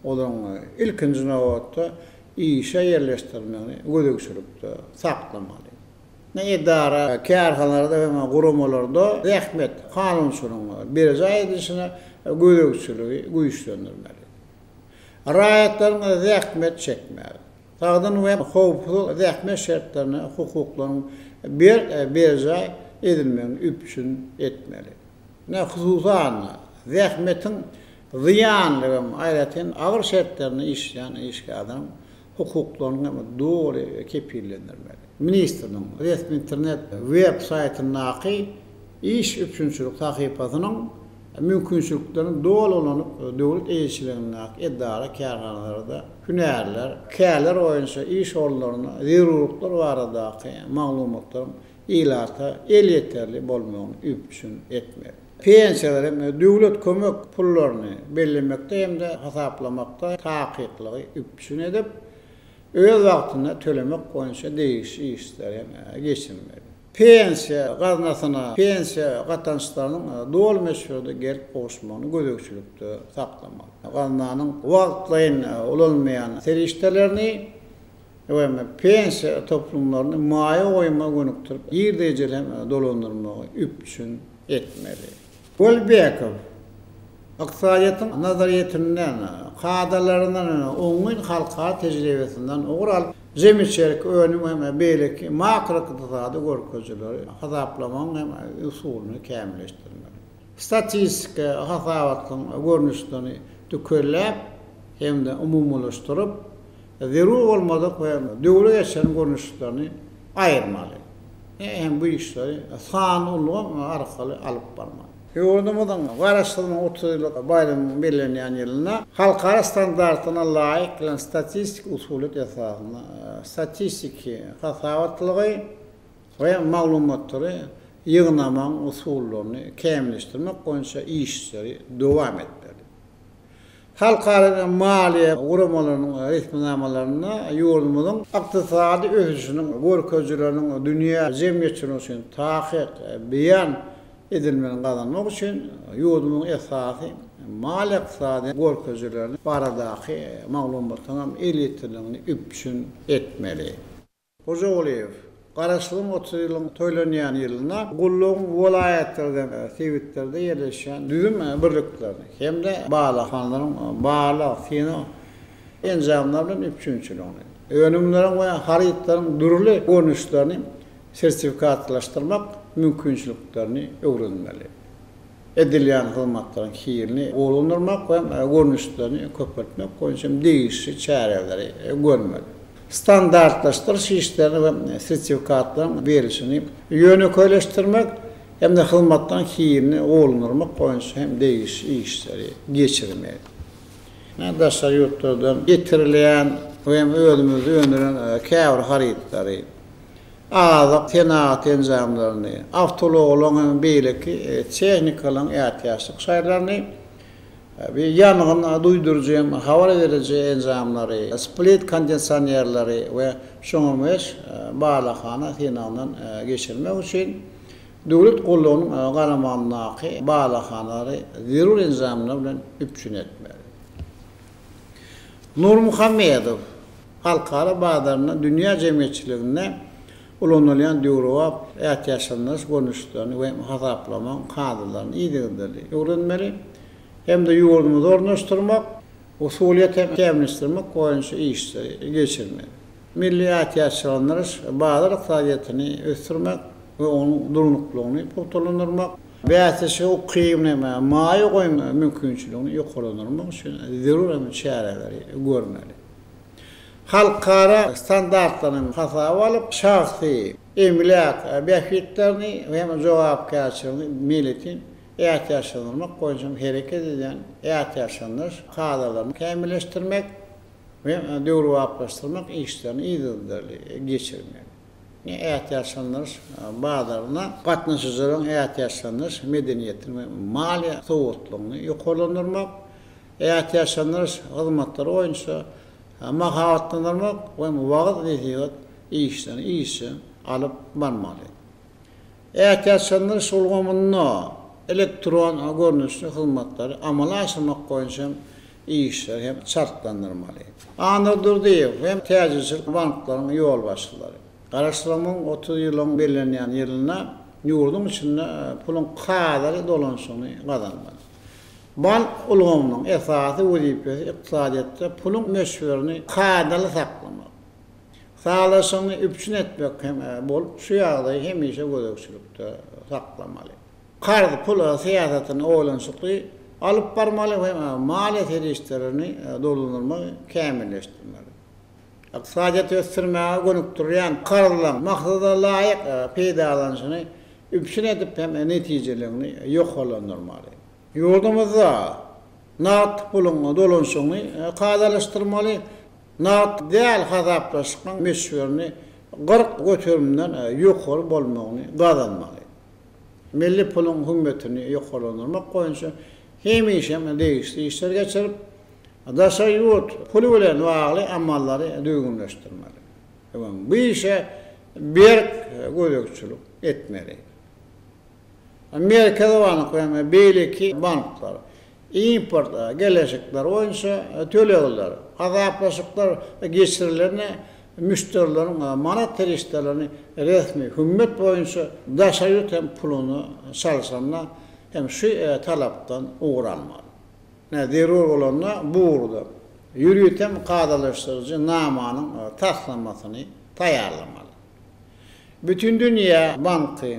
olaryň ilkinji nowatda işe ýerleşdirmegini gödökçülükde saklamaly. Idara, kärhanlarda we guramalarda zähmet kanunçylygyň berjä edişine gödökçüligi güýçlendirmeli. Raýatlaryň zähmet çekmeli. Tagdan we howplu zähmet şertlerini, hukuklaryny berjä edilmegini üpsün etmeli. Hususan zähmetiň ziýanlygy aýratyn agyr şertlerini işleýän işgädem hukuklaryny dogry kepillendirmeli. Ministriniň resmi internet web saýtynaky iş üçünçülük takypatynyň mümkinçiliklerini dolanyp döwlet eýçiligine idara kärhanlarda hünärler, käler boýunça iş orunlaryna zerurluklar baradaky maglumatlaryň ilata el ýeterli bolmagyny üpsün etmeli. Pensiýalary döwlet kömek pullaryny bellemekde hem de hasaplamakda takyklygy üpsün edip, öýel wagtynda tölemek boýunça değişik işleri geçirmeli. Pensiýa gaznasyna, pensiýa gatançlarynyň dol meşgulda gelip goşmagyny gödökçülükde saklamaly. Gaznanyň wagtlaýyn ulanmaýan serişdelerini we pensiýa toplumlaryny maýa goýma gönükdirip, ýerde-ýerem dolandyrmagy üpsün etmeli. Golbekow ykdysadyýatyň nazariýetinden, kadalaryndan, oňyň halkara tejribesinden uğralyp, jemgyýetçilik önüm hem beýleki makro ykdysady görkezleri hasaplamaň hem usulyny kämilleşdirmeli. Statistika hasabatyň görnüşlerini tükellep hem de umumlaşdyryp, zerur bolmadyk we döwlet ýaşan görnüşlerini aýyrmaly. Hem bu işleri sanylygy arkaly alyp barmaly. Ýurdumyzyň garaşdyrma 30 ýyllyk bayramy bellenýän ýylyna halkara standartyna laýyk bilen statistik usuly esasyna statistiki hasabatlygy we maglumatlary ýygnamaň usullaryny kämilleşdirmek boýunça işleri dowam etmeli. halkara maliye guramalarının ritminamalarına yurdumuzun iktisadi ösüşünün, görkezlerinin dünya cemiyetçinin için tahkik, beyan edilmenin kazanmak için yurdumun esası mali iktisadi görkezlerini baradaki maglumatının elitliğini üpsün etmeli. Hoca Oliyev Karaşlığın 30 yılın toylanyan yılına Gulluğun vilayetlerden, sevitlerde yerleşen düzüm birliklerini hem de bağlı hanların bağlı fino enzamlarının üpsünçülüğünü, önümlerin ve haritlerin durulu görünüşlerini sertifikatlaştırmak mümkünçülüklerini öğrenmeli. Edilyan hizmetlerin hiilini olundurmak ve görünüşlerini köpürtmek koyunca değişik çareleri görmeli. Standartlaştırış işlerini ve sertifikatların verilişini yönetleştirmek hem de hizmetlerin hiilini olundurmak koyunca hem değişik işleri geçirmeli. Daşar yurtlardan getirilen ve özümüzü öndüren kâvr haritleri, ağzak tenaat enzamlarını, avtoloğulun beyleki texnikaların ihtiyaçlık sayılarını, bir yanğın duydurucu, hava verici enzamları, split kondensanerleri ve şonumeş bağlakana tenağından geçirmek için devlet kolluğunun qaramanlaqı bağlakanaları zerur enzamları bilen üpçün etmeli. Nur Muhammedov halkara bağlarına dünya cemiyetçiliğine ulanılan döwrewap ihtiyaçlarını görünüşlerini ve hasaplamanın kadılarını iyidirli öğrenmeli. Hem de yurdumuzu ornaştırmak, usuliyet temizlemek koyunca işleri geçirmeli. Milli ihtiyaçlarını bağlar iqtisadiyetini östürmek ve onun durunukluğunu putulandırmak, bätisi o kıymneme, maýa koyma mümkünçülüğünü ýokalandyrmak üçin zerur çareleri görmeli. Halkara standartlaryny hasaby alyp, şahsy emlak behitlerini we jogapkärçiliğini milletin ihtiyaçlarına koyunca hareket eden ihtiyaçlarını kadrlarını kemilleştirmek ve döwrewaplaştırmak işlerini iyidirli geçirmeli. ihtiyaçlarını bağlarına katnaşıcıların ihtiyaçlarını medeniyetini ve mali soğutluğunu yukarılandırmak, ihtiyaçlarını hizmetleri oyunca mahavatlandırmak ve müvaqıt ediyor işlerini iyisi alıp barmalı. İhtiyaçlarını solgamını elektron görünüşlü hizmetleri amala aşırmak koyunca işler hem şartlandırmalı. Anadolu değil hem tecrübeli bankların yol başçıları. Karaşlamın 30 yılın belirlenen yılına yurdun içinde pulun kadarı dolansını kazanmalı. Bank ulgamının esası vazifesi iktisadiyette pulun meşhurunu kadarlı saklamak. Sağlasını üpçün etmek hem bolup şu yağdayı hem işe gözükçülükte saklamalı. Kardı pulu siyasetini oğlansıklığı alıp barmalı ve mali terişlerini dolandırmak, kemilleştirmeli. İqtisadiyet östürmeye gönüktürüyen kardılan maksada layık peydalanışını üpsün edip hem neticelerini yokalandırmalı. Yurdumuzda nağd pulun dolansını kadalaştırmalı, nağd değil hazaplaşıkan meşhurunu 40 götürümden yokol bolmağını kazanmalı. Milli pulun hümmetini yokalandırmak koyunca hem iş hem değişti işler geçirip daşa yurt pulu bilen bağlı amalları düzgünleştirmeli. Bu işe bir gözükçülük etmeli. Amerika'da banklar, belki banklar, import gelecekler oyunca töleğler, azaplaşıklar geçirilerine müşterilerin manat terişlerini resmi hümmet boyunca daşa yurt hem pulunu salsanlar hem şu talaptan uğranmalı. Zerur olanına buğurdu. Yürütem kadalaştırıcı namanın taslanmasını tayarlamalı. Bütün dünya bankı,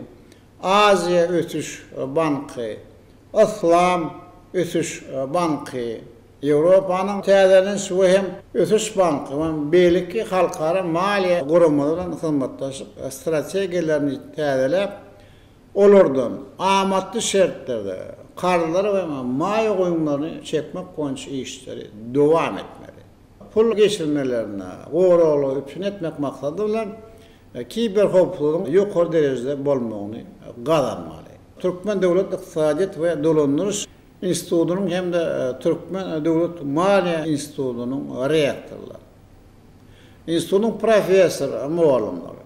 Azya ötüş bankı, İslam ötüş bankı, Avrupa'nın täzelenişi we hem ötüş bankı we belki halkara maliye guramalarynın hizmetdaşyp strategiýelerini täzelep olurdan amatly şertlerde karları ve maýa goýumlaryny çekmek boýunça işleri dowam etmeli. Pul geçirmelerine goraly üpsün etmek maksadı bilen kiber hoplugyň ýokary derejede bolmagyny gazanmaly. Türkmen döwlet iktisadiyet we dolandyrış institutunun hem de Türkmen Devlet Maliye İnstitutunun rektörleri. İnstitutun profesör muallimleri,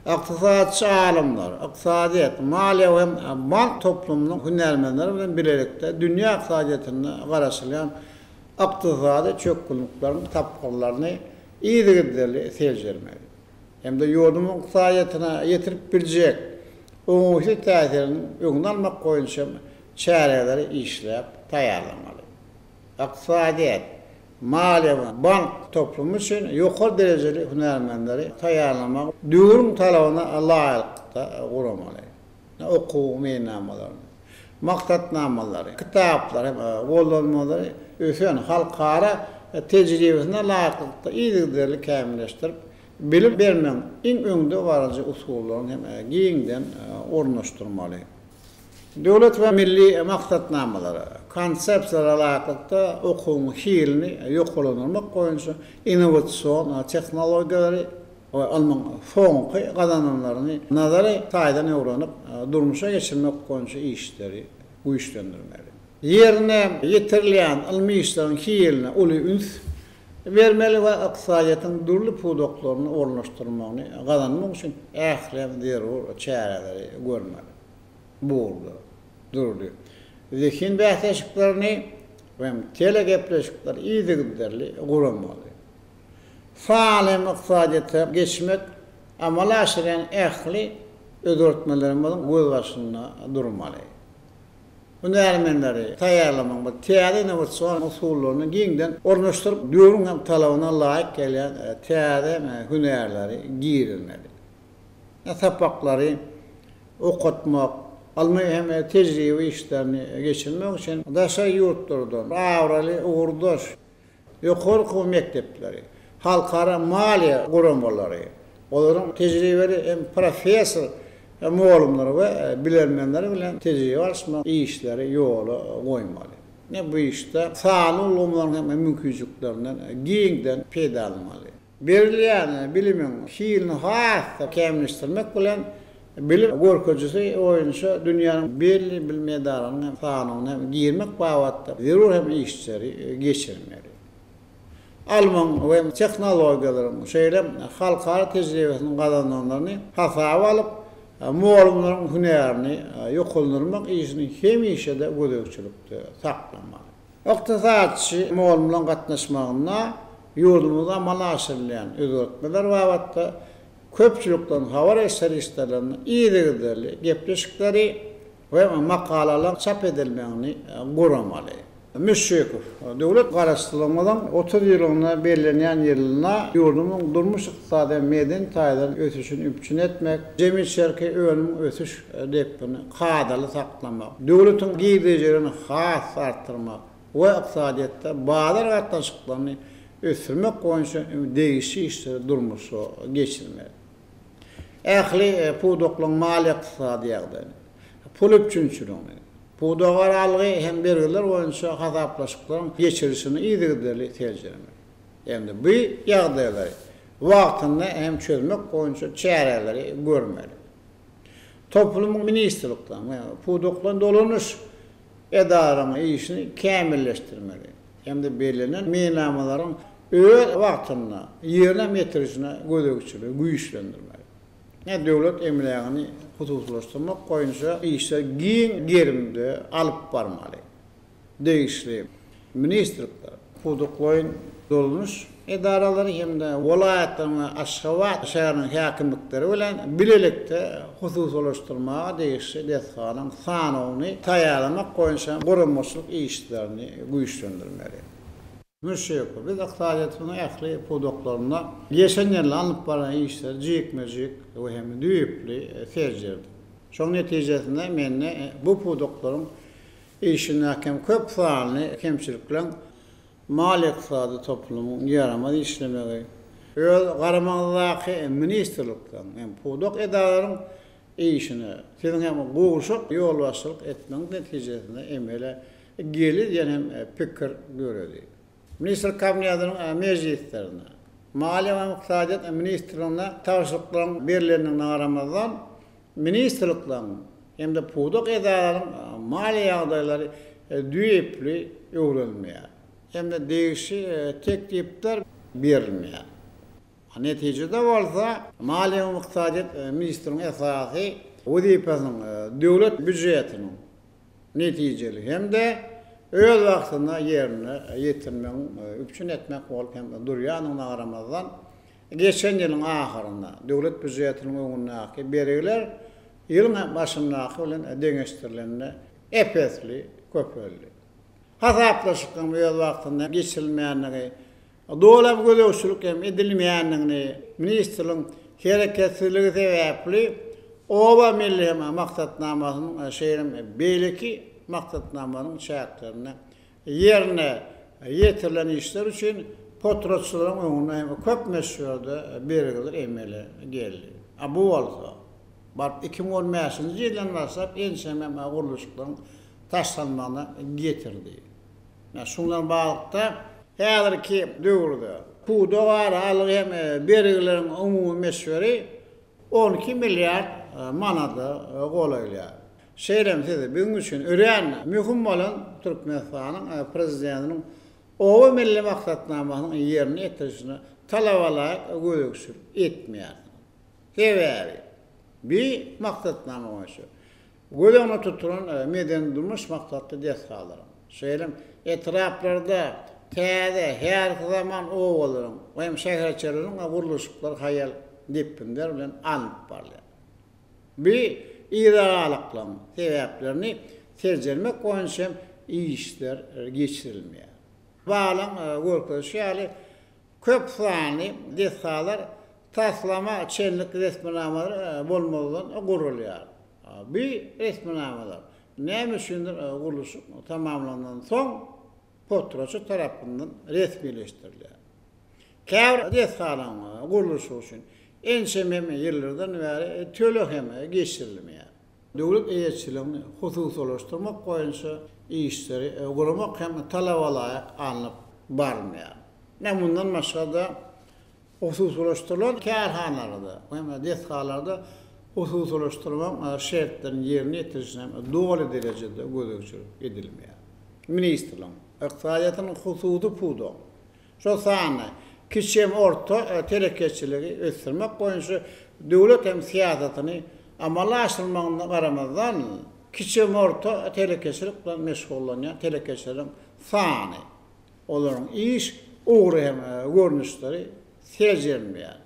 iktisatçı alimler, iktisadiyet, maliye ve bank toplumunun hünermenleri bilen birlikte dünya iktisadiyetine garaşylan iktisadi çökkünliklerin tapkırlarını iyidigideli tercirmeli. Hem de yurdumun iktisadiyetine yetirip bilecek oňuşy täsirini öňüne almak boýunça çäreleri işläp taýýarlamaly. Iktisadiyet, maliye ve bank toplumu için ýokary derejeli hünermenleri taýýarlamak döwrüň talabyna laýykda guramaly. Okuw meýnamalaryny, maksatnamalary, kitaplar, gollanmalary ösen halkara tejribesine laýykda iýdigideli kämilleşdirip bilim bermeň iň öňde barajy usullaryny hem giňden ornaşdyrmaly. Döwlet we milli maksatnamalary, konsepsiýalara laýykda okuwyň hilini ýoklanmak boýunça innowasion tehnologiýalary we alman soňky gazananlaryny nazary taýdan öwrenip durmuşa geçirmek boýunça işleri güýçlendirmeli. Yerine ýetirilýän ilmi işleriň hilini uly üns vermeli ve iktisadiyetin durly pudoklaryny ornaşdyrmagyny gazanmak üçin ählem derur çäreleri görmeli. Boldy, durly. Zehin bähtäşiklerini we telegepleşikleri iýdigidderli guramaly. Faal iktisadiyete geçmek amala aşyran ähli ödörtmelerin göz başynda durmaly. Hünermenleri taýýarlamak we täze innowasion usullaryny giňden ornaşdyryp döwrüň hem talabyna laýyk gelen täze hünerleri giýrilmeli. Sapaklary okutmak, almy hem tejribe işlerini geçirmek üçin daşa ýurtlardan, awraly uğurdaş, ýokary okuw mekdepleri, halkara maliye guramalary, olaryň tejribeli hem profesor muallimleri we bilenmenleri bilen tejribe alşma işleri ýola goýmaly. Bu işde sany ulgamlaryň hem mümkinçiliklerinden giňden peýdalamaly. Berilýän bilimiň hilini hasda kämilleşdirmek bilen bilim görkezisi oýunça dünýäniň belli bilmeýärläriniň sanyny girmek bagatda zerur hem işleri geçirmeli. Alman we tehnologiýalaryň şeýle halkara tejribesini gazananlaryny hasaba alyp muallimlaryň hünerini ýoklanmak işini hemişe de gödekçilikde saklamak. Iktisatçy muallimlaryň gatnaşmagyna ýurdumyzda amala aşyrylýan öwretmeler bagatda köpçülükden habar eseristlerini iýdigidderli gepleşikleri we makalalar çap edilmegini guramaly. Müşşekow, döwlet garaşdyrmadan 30 ýylyna belirlenýän ýylyna ýurdumyň durmuş ykdysady meden taýdan ötüşini üpçün etmek, jemgyýetçilikde önüm ötüş depini kadaly saklamak, döwletiň giýdijerini has artdyrmak we ykdysadiyetde bazar gatnaşyklaryny ösürmek boýunça degişi işleri durmuşa geçirmeli. Ähli pudoklaryň maliýe ykdysadiýaty, pul üçünçülüğüni, pudok aralygy hem bergiler boýunça hasaplaşyklaryň geçirişini iýdigidderli terjirmeli. Endi bu ýagdaýlary wagtynda hem çözmek boýunça çäreleri görmeli. Toplumyň ministrlikleri pudoklaryň dolanuş edaranyň işini kämilleşdirmeli. Hem de belirlenen meýnamalaryň öz wagtynda ýerine metirişine gödekçiligi güýçlendirmeli. Döwlet emlegini hususlaşdyrmak boýunça işler giň gerimde alyp barmaly. Degişli ministrlikler, pudoklaryň dolanuş edaralary hem de welaýatlaryň we Aşgabat şäheriniň häkimlikleri bilen bilelikde hususlaşdyrmaga degişli destganyň sanawyny taýýarlamak boýunça guramaçylyk işlerini güýçlendirmeli. Müşşekow, biz iktisadiýatyň ähli pudoklaryna geçen ýyl alyp baran işler jekmejek we hem düýpli terjirdi. Şoň netijesinde menne bu pudoklaryň işine hem köp faly kemçilikler maliýe ykdysady toplumyň ýaramady işlemegi. Öz garamagdaky ministrlikden hem pudok edalaryň işine siziň hem gowuşup ýolbaşçylyk etmek netijesinde emele gelir ýa hem pikir göredi. Ministr kabinetining meclislerine, maliýe we ykdysadiyet ministrligine tawşyklaryň berilenden garamazdan ministrlikler hem de pudok edalaryň maliýe ýagdaýlary düyepli öğrenmeye. Hem de değişi teklifler verilmeye. Neticede olsa Maliye ve İktisadiyyat Ministrinin esası vazifesinin devlet büdjetinin neticeli hem de öz vaktinde yerine yetirmenin üçün etmek olup hem duryanın aramazdan geçen yılın ahırında devlet büdjetinin önündeki belirler yılın başındaki olan deneştirilenle epesli, köpelli. Hasaplaşıktan öz vaktinde geçilmeyenleri doğalap gözöksülük hem edilmeyenliğini ministerin hareketsizliği sebepli Oba milli maksatnamasının şehrin beyleki maksatnamanın şartlarına yerine yetirilen işler için potrotçuların önüne köp meşhurda belirler emeli geldi. Bu olsa, 2015 yıldan başlap en sememe kuruluşların taşlanmağına getirdi. Şundan bağlıkta her ki dövrde puda var hem belirlerin umumi meşhuri 12 milyar manada qolaylar. Şeýlem size bugün üçün ören mühim bolan Türkmenistan'ın prezidentinin o milli maksatnamasının yerini yetirişini talabalar gözöksür etmeýär. Sebebi bir maksatnama olsa. Gözüne tutulan meden durmuş maksatlı dershalar. Şeýlem etraflarda täze her zaman oğulların hem şäherçilerin guruluşyklar hayal depinler bilen anyp barlar. Bir iralıklan sebeplerini tercümek koyunsam işler geçirilmiyor. Bağlan görküşüyle köp sani desalar taslama çenlik resminamalar bolmadan kuruluyor. Bir resminamalar neymişindir kuruluşu tamamlanan son potrosu tarafından resmileştiriliyor. Kevr desalan kuruluşu için en semimi yerlerden beri tölöheme geçirilmeye. Devlet eýetçiligini hususylaşdyrmak boýunça işleri gurmak hem talabalar anlıp barmaya. Bundan başga da hususylaşdyrılan kärhanlarda hem deshalarda hususylaşdyrmak şertlerini yerine yetirişine doğru derecede gözükçülük edilmeye. Ministerliğin iqtisadiyyatının hususu pudu. Şo sany kiçem orta telekeçiligi ösürmek boýunça döwlet hem siýasatyny amalaşdyrmagyna garamazdan kiçem orta telekeçilik bilen meşgullanýan telekeçilerin sany olaryň iş ugry hem görnüşleri sejelmeýär.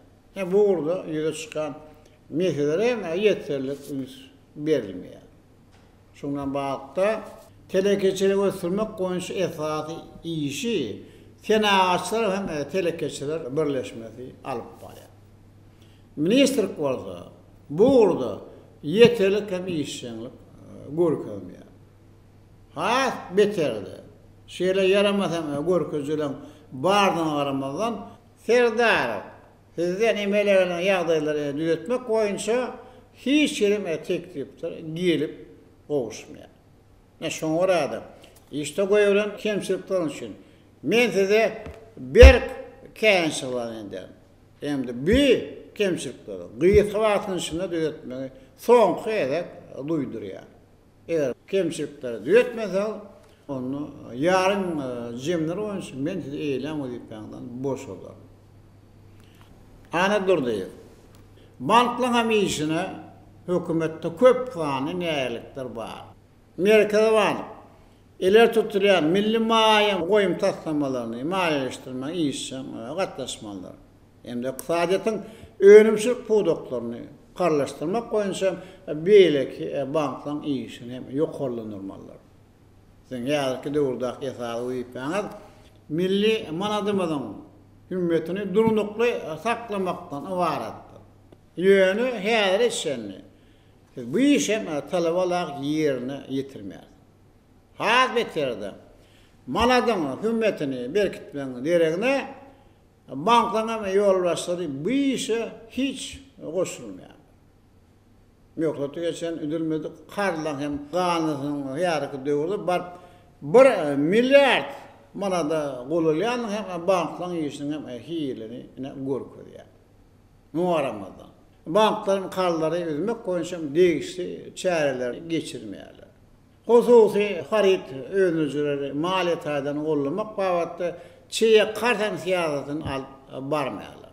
Bu urda ýüze çykan meselelere hem yeterli berilmeýär. Şundan bagda telekeçilik ösürmek boýunça esasy işi Fenaatçılar hem telekeçiler birleşmesi alıp barýar. Ministerlik bolsa bu urda yeterli hem işçilik görkezmeýär. Ha beterdi. Şeýle yaramaz hem görkezülen bardan aramazdan Serdar sizden emelerini ýagdaýlary düzeltmek boýunça hiç ýerime teklipler gelip gowuşmaýar. Şoňa görä işte goýulan kemçilikler üçin men size bir känçiler ender. Hem de bir kemçilikler. Gıyıt vaktın içinde düzeltmeyi soňky edip duýdurýar. Eger kemçilikleri düzeltmese onu yarın jemler boýunça men size eýlem wezipemden boş bolar. Ana durdy. Banklaryň işine hökümetde köp fany nälikler bar. Amerikada bar. Eler tutulýan milli maýa goýum taslamalarını maliýeleşdirme işin gatnaşmalar. Hem de iqtisadiýatyň önümsüz pudoklaryny garlaşdyrmak boýunça beýleki banklaryň işini hem ýokarlanyrmalar. Sen ýa-da döwürde ýasaly ýapaňyz milli manadymyň hümmetini durunukly saklamakdan ibaratdyr. Ýöne häzir etşenli. Bu iş hem talabalar ýerine ýetirmeýär. Haz beterdi. Manadın hümmetini berkitmenin deregine banklaryň ýolbaşçylary bu işe hiç goşulmaýar. Moklatı geçen ödülmedi karlan hem ganysyň ýarky döwürde bar 1 milyard manada golulýan hem banklaryň işini hem hileni görkezýär. Muharamadan. Banklaryň karlary özmek boýunça degişli çäreler geçirmeýärler. Hususi harit önücüleri maliyet aydan gollamak bawatta çeye kartan siyasatyny alyp barmaýarlar.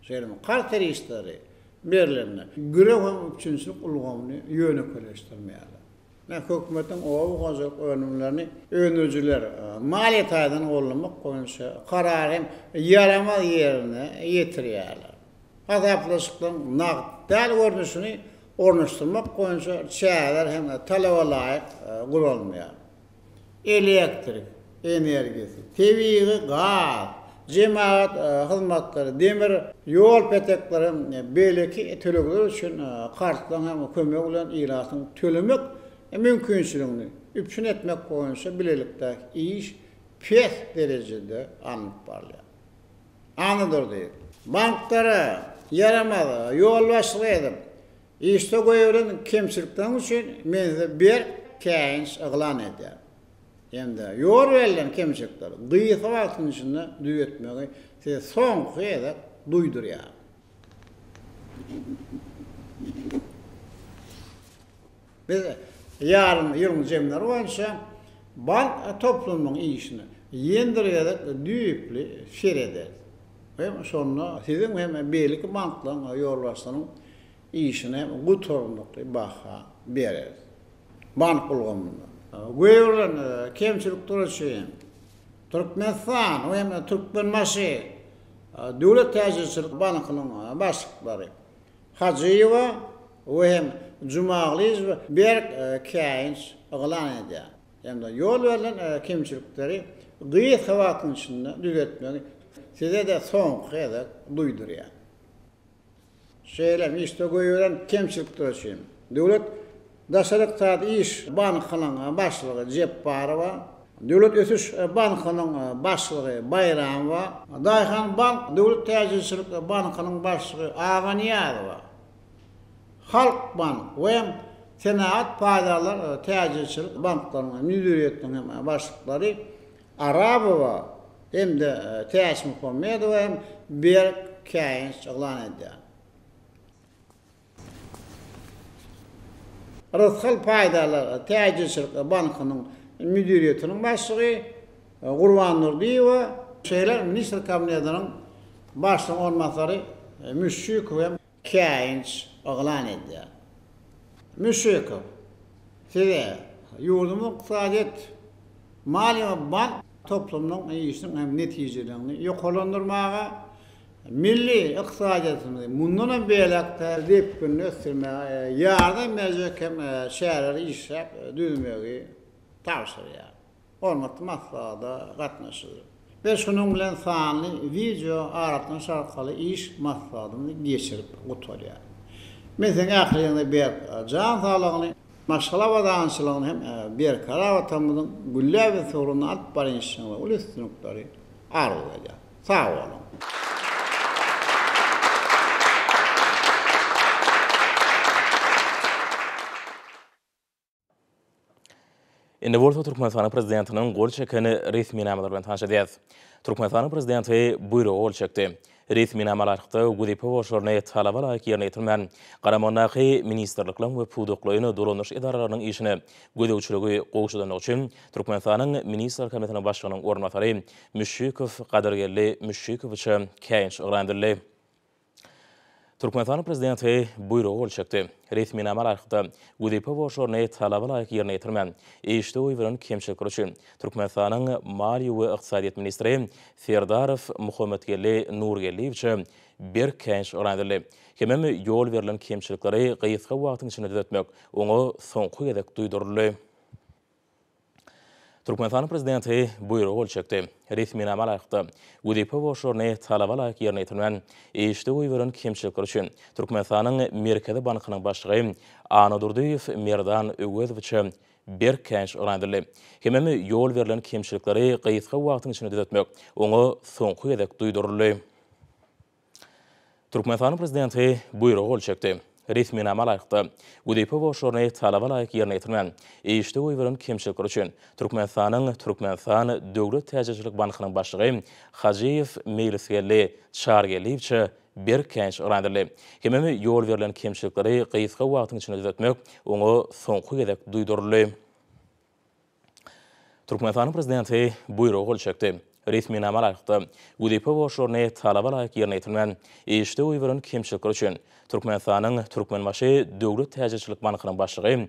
Şeýle kartar işleri berlerine güreň üçinçilik ulgamyny ýönekleşdirmeýärler. Hökümetin o gazak önümlerini önücüler maliyet aydan gollamak goýunça karar hem yaramaz ýerine ýetirýärler. Azaplaşykdan nagt däl görnüşini ornaştırmak goýunça şäherler hem talabalar gurulmaýar. Elektrik energiýasi, tebii gaz, jemaat hyzmatlary, demir ýol petekleri beleki tölegler üçin kartdan hem kömek bilen ýylasyň tölemek mümkinçiligini üpçün etmek goýunça bilelikde iş pes derejede anyp barlar. Anydyr diýip. Banklara yaramaz ýol başlygy edip İşte goýulan kemçilikden üçin mende bir käýins eglan edýär. Endi ýol verilen kemçilikler gyýyk wagtyň içinde düýetmegi soňky edip duýdurýar. Biz ýaryn ýylyň jemleri boýunça bank toplumynyň işini ýendirýärek düýüpli şereder. Hem şonda sizin hem beýlik banklaryň ýolbaşlaryň işine gutorlukly baha berer. Bank ulgamyna. Goýulan kemçilikler üçin Türkmenistan we Türkmenmaşy döwlet täzirçilik bankynyň başlyklary Hajiýewa we hem Jumaglyz bir käýins eglan edýär. Hem de ýol verilen kemçilikleri gyýyk wagtyň içinde düzeltmegi size de soňky edip duýdurýar. Şeýle işte goýulan kemçilikler üçin döwlet daşaryk taýda iş bankynyň başlygy Jepparowa, döwlet ösüş bankynyň başlygy Bayramowa, Daýhan bank döwlet täzirçilik bankynyň başlygy Aganyýarowa, Halk bank we Senaat paýdalar täzirçilik banklarynyň müdiriýetiniň başlyklary Arabowa hem de Täsmi Muhammedowa hem bir käýins eglan edýär. Rızkal paydalar täzirçilik bankynyň müdiriýetiniň başlygy Gurban Nurdiýewa, şeýler ministr kabinetining başlygy ornatary Müşşükow hem käýins eglan edýär. Müşşükow size ýurdumyň iqtisadiýet maliýe bank toplumynyň işiniň hem netijelerini ýokalandyrmaga milli iqtisadiýetimizi mundan beýlekde depkünni östirmäge ýardam berjek hem şäherleri işläp düzmegi tawsirýar. Hormatly maksada gatnaşyr. Ve şunun bilen sanly video aratnaş arkaly iş maksadyny geçirip oturýar. Meseň ähliňde bir jan saglygyny maşgala wadançylygyny hem bir karawatamyzyň gülle we soruny alyp barýançyny ol üstünlükleri arwalýar. Sağ olun. Indi bolsa Türkmenistanyň prezidentiniň gol çekeni resmi namalar bilen tanış edýäs. Türkmenistanyň prezidenti buyrag gol çekdi. Resmi namalarykda Gudipe boşlaryny talaba laýyk ýerine ýetirmän Garamandaky ministrlikler we puduklyny dolanyş edaralarynyň işini gödäwçiligi gowşudan üçin Türkmenistanyň ministr komitetining başlygynyň ornatary Müşşükow Gadergelli Müşşükowiç käýins öwrendirdi. Türkmenistanyň prezidenti buyrag gol çekdi. Resmi namalarykda Gudipe boşlaryny talaba laýyk ýerine ýetirmän eşde oýberen kemçilikler üçin Türkmenistanyň maliýe we ykdysadyýet ministri Ferdarow Muhammadgelli Nurgelliýewiç bir käýins öwrendirdi. Hemem ýol berilen kemçilikleri gyýyska wagtyň içinde düzeltmek oňa soňky gedek duýduruldy. Türkmenistanyň prezidenti buyrag gol çekdi. Resmi namalarykda Gudipe boşlaryny talaba laýyk ýerine ýetirmän eşde oýberen kemçilikler üçin Türkmenistanyň Merkezi bankynyň başlygy Anadurdiýew Merdan Öwgezowiç bir käýins öwrendirdi. Hemem ýol berilen kemçilikleri gyýyska wagtyň içinde düzeltmek oňa soňky gedek duýduruldy. Türkmenistanyň prezidenti buyrag gol çekdi. Resmi namalarykda Gudipe boşlaryny talaba laýyk ýerine ýetirmän eşde oýberen kemçilikler üçin Türkmenistan döwlet täzirçilik bankynyň başlygy Hajiýew Meýlisgelli Çargelliýewiç bir käýins öwrendirdi. Hemem ýol berilen kemçilikleri gyýyska wagtyň içinde düzeltmek oňa soňky gedek duýduruldy. Türkmenistan prezidenti buyruğu gol çekdi. Resmi namalarykda Udepa boşorny talaba laýyk ýerine ýetirmän eşde uýgurun kemçilikleri üçin Türkmenistanyň Türkmenbaşy döwlet täzeçilik bankynyň başlygy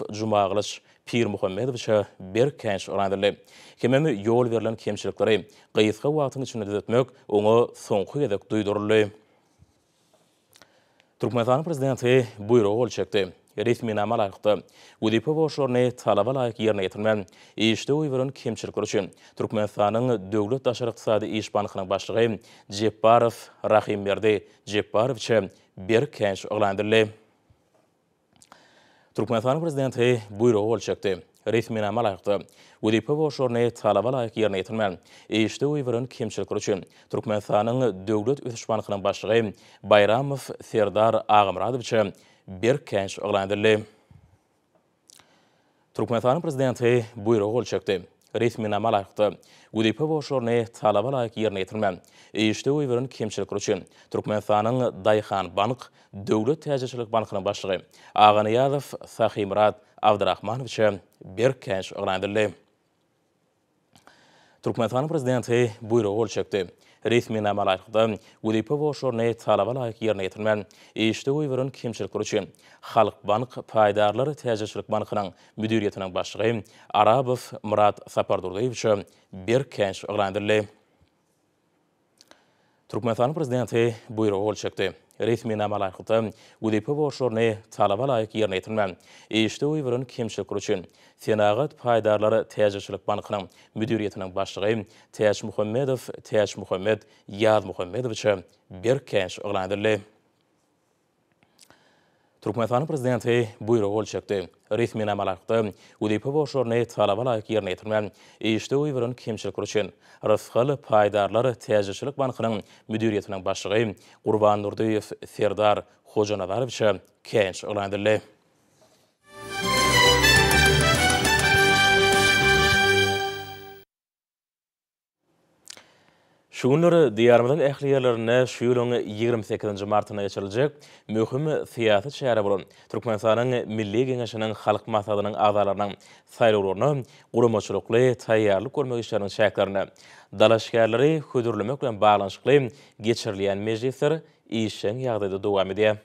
Jumaglyç Pir Muhammedowyça bir kenç orandyly. Kememi ýol berilen kemçilikleri gyýytka wagtyny içinde düzeltmek oňa soňky gedek duýduruldy. Türkmenistan prezidenti buyruğu gol çekdi. Resmi namalarykda Udepa boşorny talaba laýyk ýerine ýetirmän eşde uýgurun kemçilikleri üçin Türkmenistanyň döwlet daşary ykdysady iş bankynyň başlygy Jepbarow Rahimberdi Jepbarowyça bir kenç orandyly. Türkmenistan prezidenti buyruğu gol çekdi. Resmi namalarykda Udepa boşorny talaba laýyk ýerine ýetirmän eşde uýgurun kemçilikleri üçin Türkmenistanyň döwlet ötüş bankynyň başlygy Bayramow Serdar Agymradowyça bir kenç oğlandyly. Türkmenistan prezidenti buyruğu gol çekdi. Resmi namalarykda Udepa boşorny talaba laýyk ýerine ýetirmän eşde uýgurun kemçilikleri üçin Türkmenistanyň Daýhan Bank döwlet täzeçilik bankynyň başlygy Aganyýazow Sahimrat Abdurrahmanowyça bir kenç oğlandyly. Türkmenistan prezidenti buyruğu gol çekdi. Resmi namalarykda Udepa boşorny talaba laýyk ýerine ýetirmän eşde uýgurun kemçilikleri üçin Halk Bank paýdarlary täzeçilik bankynyň müdiriýetiniň başlygy Arabow Murat Sapardurdaýewiça bir kenç oğlandyly. Türkmenistan prezidenti buyruğu gol çekdi. Resmi namalarykda Udepa boşorny talaba laýyk ýerine ýetirmän eşde uýgurun kemçilikleri üçin Senagat paýdarlary täzeçilik bankynyň müdiriýetiniň başlygy Täç Muhammed Yaz Muhammedowyça bir kenç oğlandyly. Türkmenistan prezidenti buyruğu gol çekdi. Resmi namalarykda Udepa boşorny talaba laýyk ýerine ýetirmän eşde uýgurun kemçilikleri üçin Rysgaly paýdarlary täzeçilik bankynyň müdiriýetiniň başlygy Gurban Nurdiýew Serdar Hojanadarowyça kenç oğlandyly. Şu günleri diýarymyzyň ähli ýerlerine şu ýylyň 28-nji martyna geçiriljek möhüm syýasat şäheri bolan Türkmenistanyň Milli Geňeşiniň halk maslahatynyň agzalarynyň saýlawlaryna guramaçylykly taýýarlyk görmek işleriniň şäherlerine dalaşgärleri hödürlemek bilen baglanyşykly geçirilýän mejlisler işen ýagdaýda dowam edýär.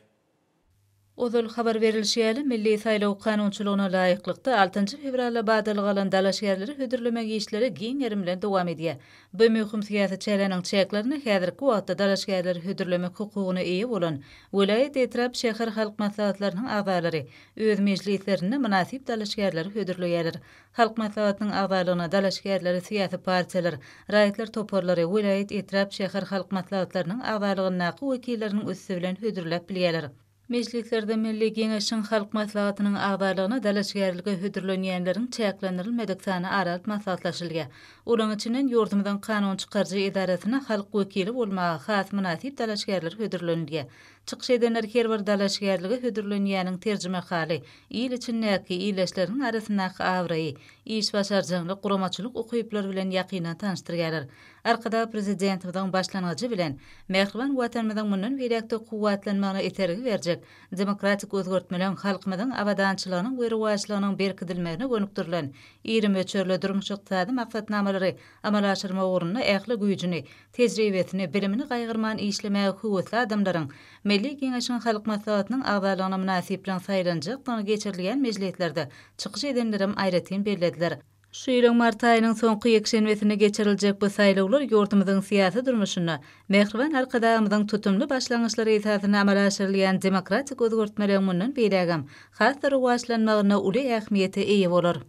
Ozal habar berilişýäli milli saýlaw kanunçylygyna laýyklykda 6 fevralda badalgalan dalaşgärleri hödürlemek işleri giň ýerim bilen dowam edýär. Bu möhüm syýasat çäleniň çäklerini häzirki wagtda dalaşgärleri hödürlemek hukugyna eýe bolan Welaýat etrap şäher halk maslahatlarynyň agzalary öz mejlislerinde münasip dalaşgärleri hödürleýärler. Halk maslahatynyň agzalygyna dalaşgärleri syýasy partiýalar, raýatlar toparlary welaýat etrap şäher halk maslahatlarynyň agzalygyna wekilleriniň ösü bilen hödürläp bilýärler. Mejlislerde Milli Geňeşiň halk maslahatynyň agzalygyna dalaşgärligi hödürlenýänleriň çäklendirilmedik sany aralyp maslahatlaşylýar. Olaň içinden ýurdumyzyň kanun çykarjy edaresine halk wekili bolmagy has münasip dalaşgärler hödürlenýär. Çykyş edenler her bir dalaşgärligi hödürlenýäniň terjime haly, il içindäki illeşleriň arasyndaky awraý, iş başarjylyk, guramaçylyk okyplar bilen ýakynan tanışdyrýarlar. Arkada prezidentimiziň başlangyjy bilen Mehriban watanymyzyň mundan berekde kuwwatlanmagyna etergi berjek demokratik özgörtmeleň halkymyzyň abadançylygynyň we rewajlygynyň berkidilmegine gönükdirilen 20 çörle durmuş ykdysady maksatnamalary amal aşyrma ugruna ähli güýjüni, tejribesini, bilimini gaýgyrman işlemäge höwesli adamlaryň Milli Geňeşiň halk maslahatynyň agzalygyna münasip bilen saýlanjak geçirilýän mejlislerde çykyş edenlerim aýratyn bellädiler. Şu ýylyň mart aýynyň soňky ýekşenbesinde geçiriljek bu saýlawlar ýurdumyzyň syýasy durmuşyna, Mehriban arkadamyzyň tutumly başlangyçlary esasyna amal aşyrylýan demokratik özgörtmeleň mundan beýlegem has rewajlanmagyna uly ähmiýete eýe bolar.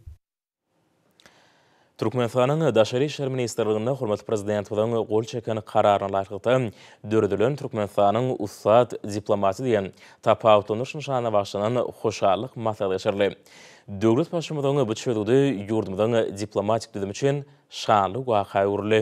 Türkmenistanyň Daşary işler ministrliginde hormatly prezidentimiziň gol çeken kararyna laýykda döredülen Türkmenistanyň ussat diplomati diýen tapawutunyş nişana başlanan hoşallyk maslahaty geçirildi. Döwlet başçymyzyň bu çöwrüde ýurdumyzyň diplomatik düzüm üçin şanly waka urly.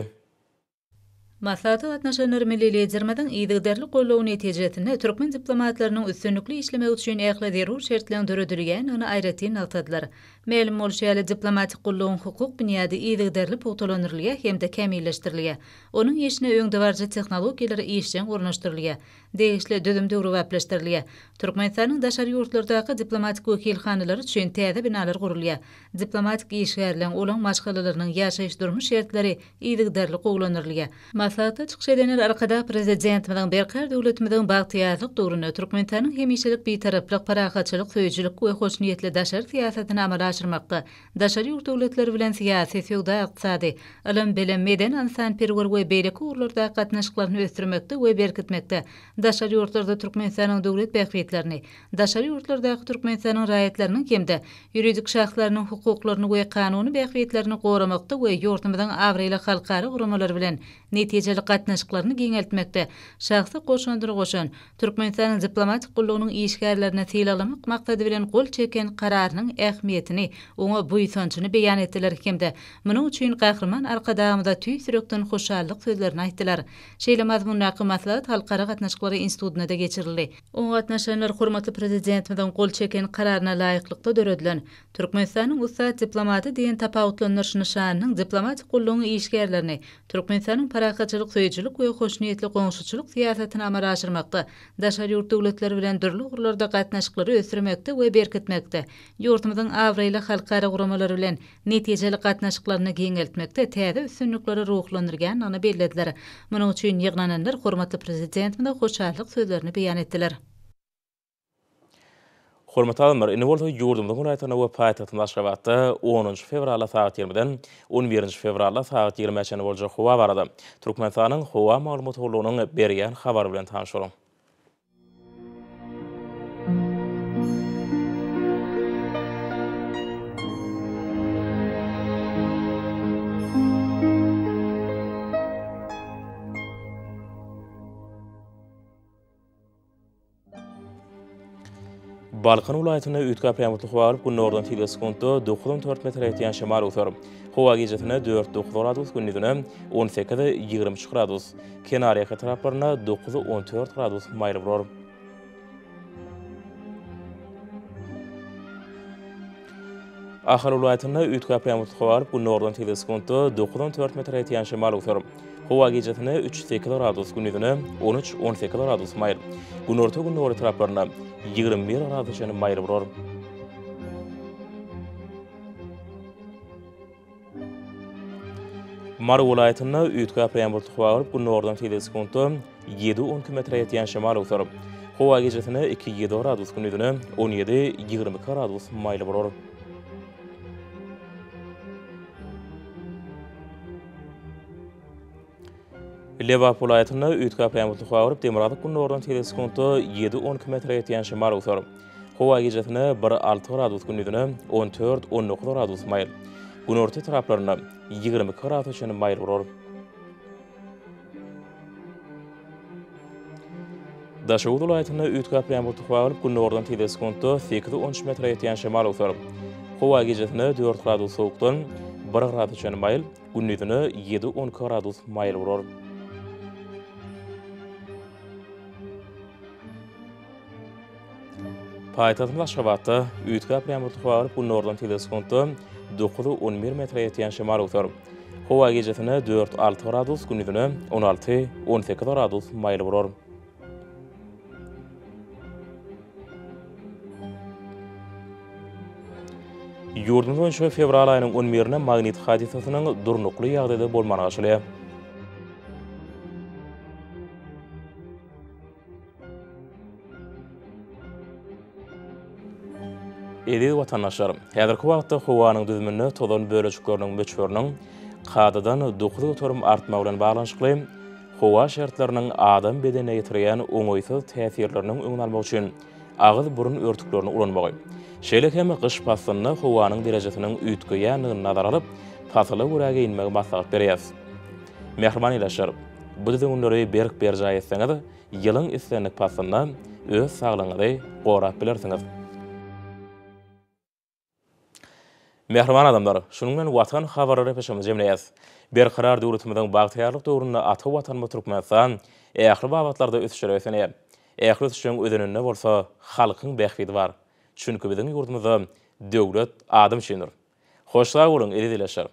Maslahaty gatnaşanlar milli liderlerden ýygdarly gollaw netijesinde türkmen diplomatlarynyň üstünlikli işlemek üçin ähli zerur şertleň döredilýän ony aýratyn altadylar. Ma'lum bolýarly diplomatik gullugyň hukuk bünyady ýygdyrly pogtalanyrlýa hem-de kämilleşdirilýär. Onuň işine öňde barjy tehnologiýalary işçiň ornaşdyrylýar. Degişli dödüm döwri wapleşdirilýär. Türkmenistanyň daşary ýurtlardaky diplomatik wekilhanalary üçin täze binalar gurulýar. Diplomatik işgärleň olan maşgalalarynyň ýaşaýyş durmuş şertleri ýygdyrly gowlanyrlýar. Maslahatda çykyş edenler arkada prezidentimiň berkär döwletimiň bagtyýarlyk döwrüne Türkmenistanyň hemişelik bitaraplyk, parahatçylyk, söýüjlik we hoş niýetli daşary siýasatyny amala aşyrmakda, daşary ýurt döwletleri bilen siýasy, feodal, ykdysady, alam bilenmeden insanperwer we beýleki urlarda gatnaşyklaryny ösdürmekde we berkitmekde. Daşary ýurtlarda Türkmenistanyň döwlet bähwetlerini, daşary ýurtlardaky Türkmenistanyň raýatlarynyň hemde ýuridik şahslarynyň hukuklaryny we kanuny bähwetlerini goramakda we ýurtymyzyň awraýly halkary guramalary bilen netijeli gatnaşyklaryny giňeltmekde. Şahsy goşandyry goşan Türkmenistanyň diplomatik gullugynyň işgärlerini tiýalamak maksady bilen gol çeken kararynyň ähmiýetini, oňa buýsançyny beýan etdiler hemde munyň üçin gahrman arkadamda tüý sürekden hoşallyk sözlerini aýtdylar. Şeýle mazmunlaky maslahat halkara gatnaşyklary institutuna da geçirildi. Oňa gatnaşanlar hormatly prezidentimiň gol çeken kararyna laýyklykda döredilen Türkmenistanyň ussat diplomaty diýen tapawutlanýar nişanynyň diplomatik gullugynyň işgärlerini Türkmenistanyň parahatçylyk, söýüjlik we hoş niýetli goňşuçylyk siýasatyny amala aşyrmakda, daşary ýurt döwletleri bilen dürli urlarda gatnaşyklary ösdürmekde we berkitmekde, ýurtymyzyň awraýly halkary guramalary bilen netijeli gatnaşyklaryny giňeltmekde täze üstünlikleri ruhlandyrgan any bellädiler. Munyň üçin ýyglananlar hormatly prezidentimiň hoşallyk sözlerini beýan etdiler. Hormatly adamlar, indi bolsa ýurdumyň guraýtatyna we paýtagtyň Aşgabatda 10 fevralda saat 20-den 11 fevralda saat 20-çe boljak howa barada. Türkmenistanyň howa maglumat gullugynyň berýän habary bilen tanışalyň. Balkan ulaýatyna üýtgä prämutly howa alyp gün nordan teleskopda 94 metr ýetýän şemal öter. Howa gecesine 4-9 gradus, gündüzine 18-23 gradus. Kenariýa taraplaryna 9-14 gradus maýly bolar. Ahar ulaýatyna üýtgä prämutly howa alyp gün nordan teleskopda 94 metr ýetýän şemal öter. Howa gecesine 3-8 gradus, gündüzine 13-18 gradus maýly. Gün orta gün nori taraplaryna 21 gradus maýly bolar. Mar welaýatyna üýtgä prämutly howa alyp gün nordan teleskopda 7-12 metr ýetýän şemal öter. Howa gecesine 2-7 gradus, gündüzine 17-22 gradus maýly bolar. Lewap welaýatyna üýtgä prämutly howa alyp Demirabad gün nordan teleskopda 7-12 metr ýetýän şemal öter. Howa gecesine 1-6 gradus, gündüzine 14-19 gradus maýly. Gün orta taraplaryna 22 gradus maýly bolar. Daşowut welaýatyna üýtgä prämutly howa alyp gün nordan teleskopda 8-13 metr ýetýän şemal öter. Howa gecesine 4 gradus sowukdan 1 gradus maýly, gündüzine 7-12 gradus maýly bolar. Paýtagtyň Aşgabatda üýtgä prämutly howa alyp gün nordan teleskopda 9-11 metr ýetýän şemal öter. Howa gecesine 4-6 gradus, gündüzine 16-18 gradus maýly bolar. Ýurdumyz boýunça fevral aýynyň 11-ine magnetik hadisasynyň durnukly ýagdaýda bolmany aşylýar. Edi watandaşlar, häzirki wagtda howanyň düzümini tozan bölejikleriniň möçberiniň kadadan 9 götürüm artma bilen baglanşykly howa şertleriniň adam bedenine ýetirýän oňoýsuz täsirleriniň öňüni almak üçin agyz burun örtüklerini ulanmagy. Şeýle hem gyş pasyny howanyň derejesiniň üýtgeýänligini nazar alyp, pasyla guraga inmegi maslahat berýär. Mehriban ýaşar, bu düzümleri berk berjaý etseňiz, ýylyň islenlik pasyny öz saglygyňyzy gorap bilersiňiz. Mehriban adamlar, şunun bilen watan habarlary peşimiz jemleýäs. Berkarar döwletimiziň bagtyýarlyk döwründe ata watan Türkmenistan ähli babatlarda ösüşýär esenýär. Ähli ösüşüň ödeninde bolsa halkyň bähwidi bar. Çünki biziň ýurdumyzda döwlet adam şenir. Hoşsa bolun, edi dileşer.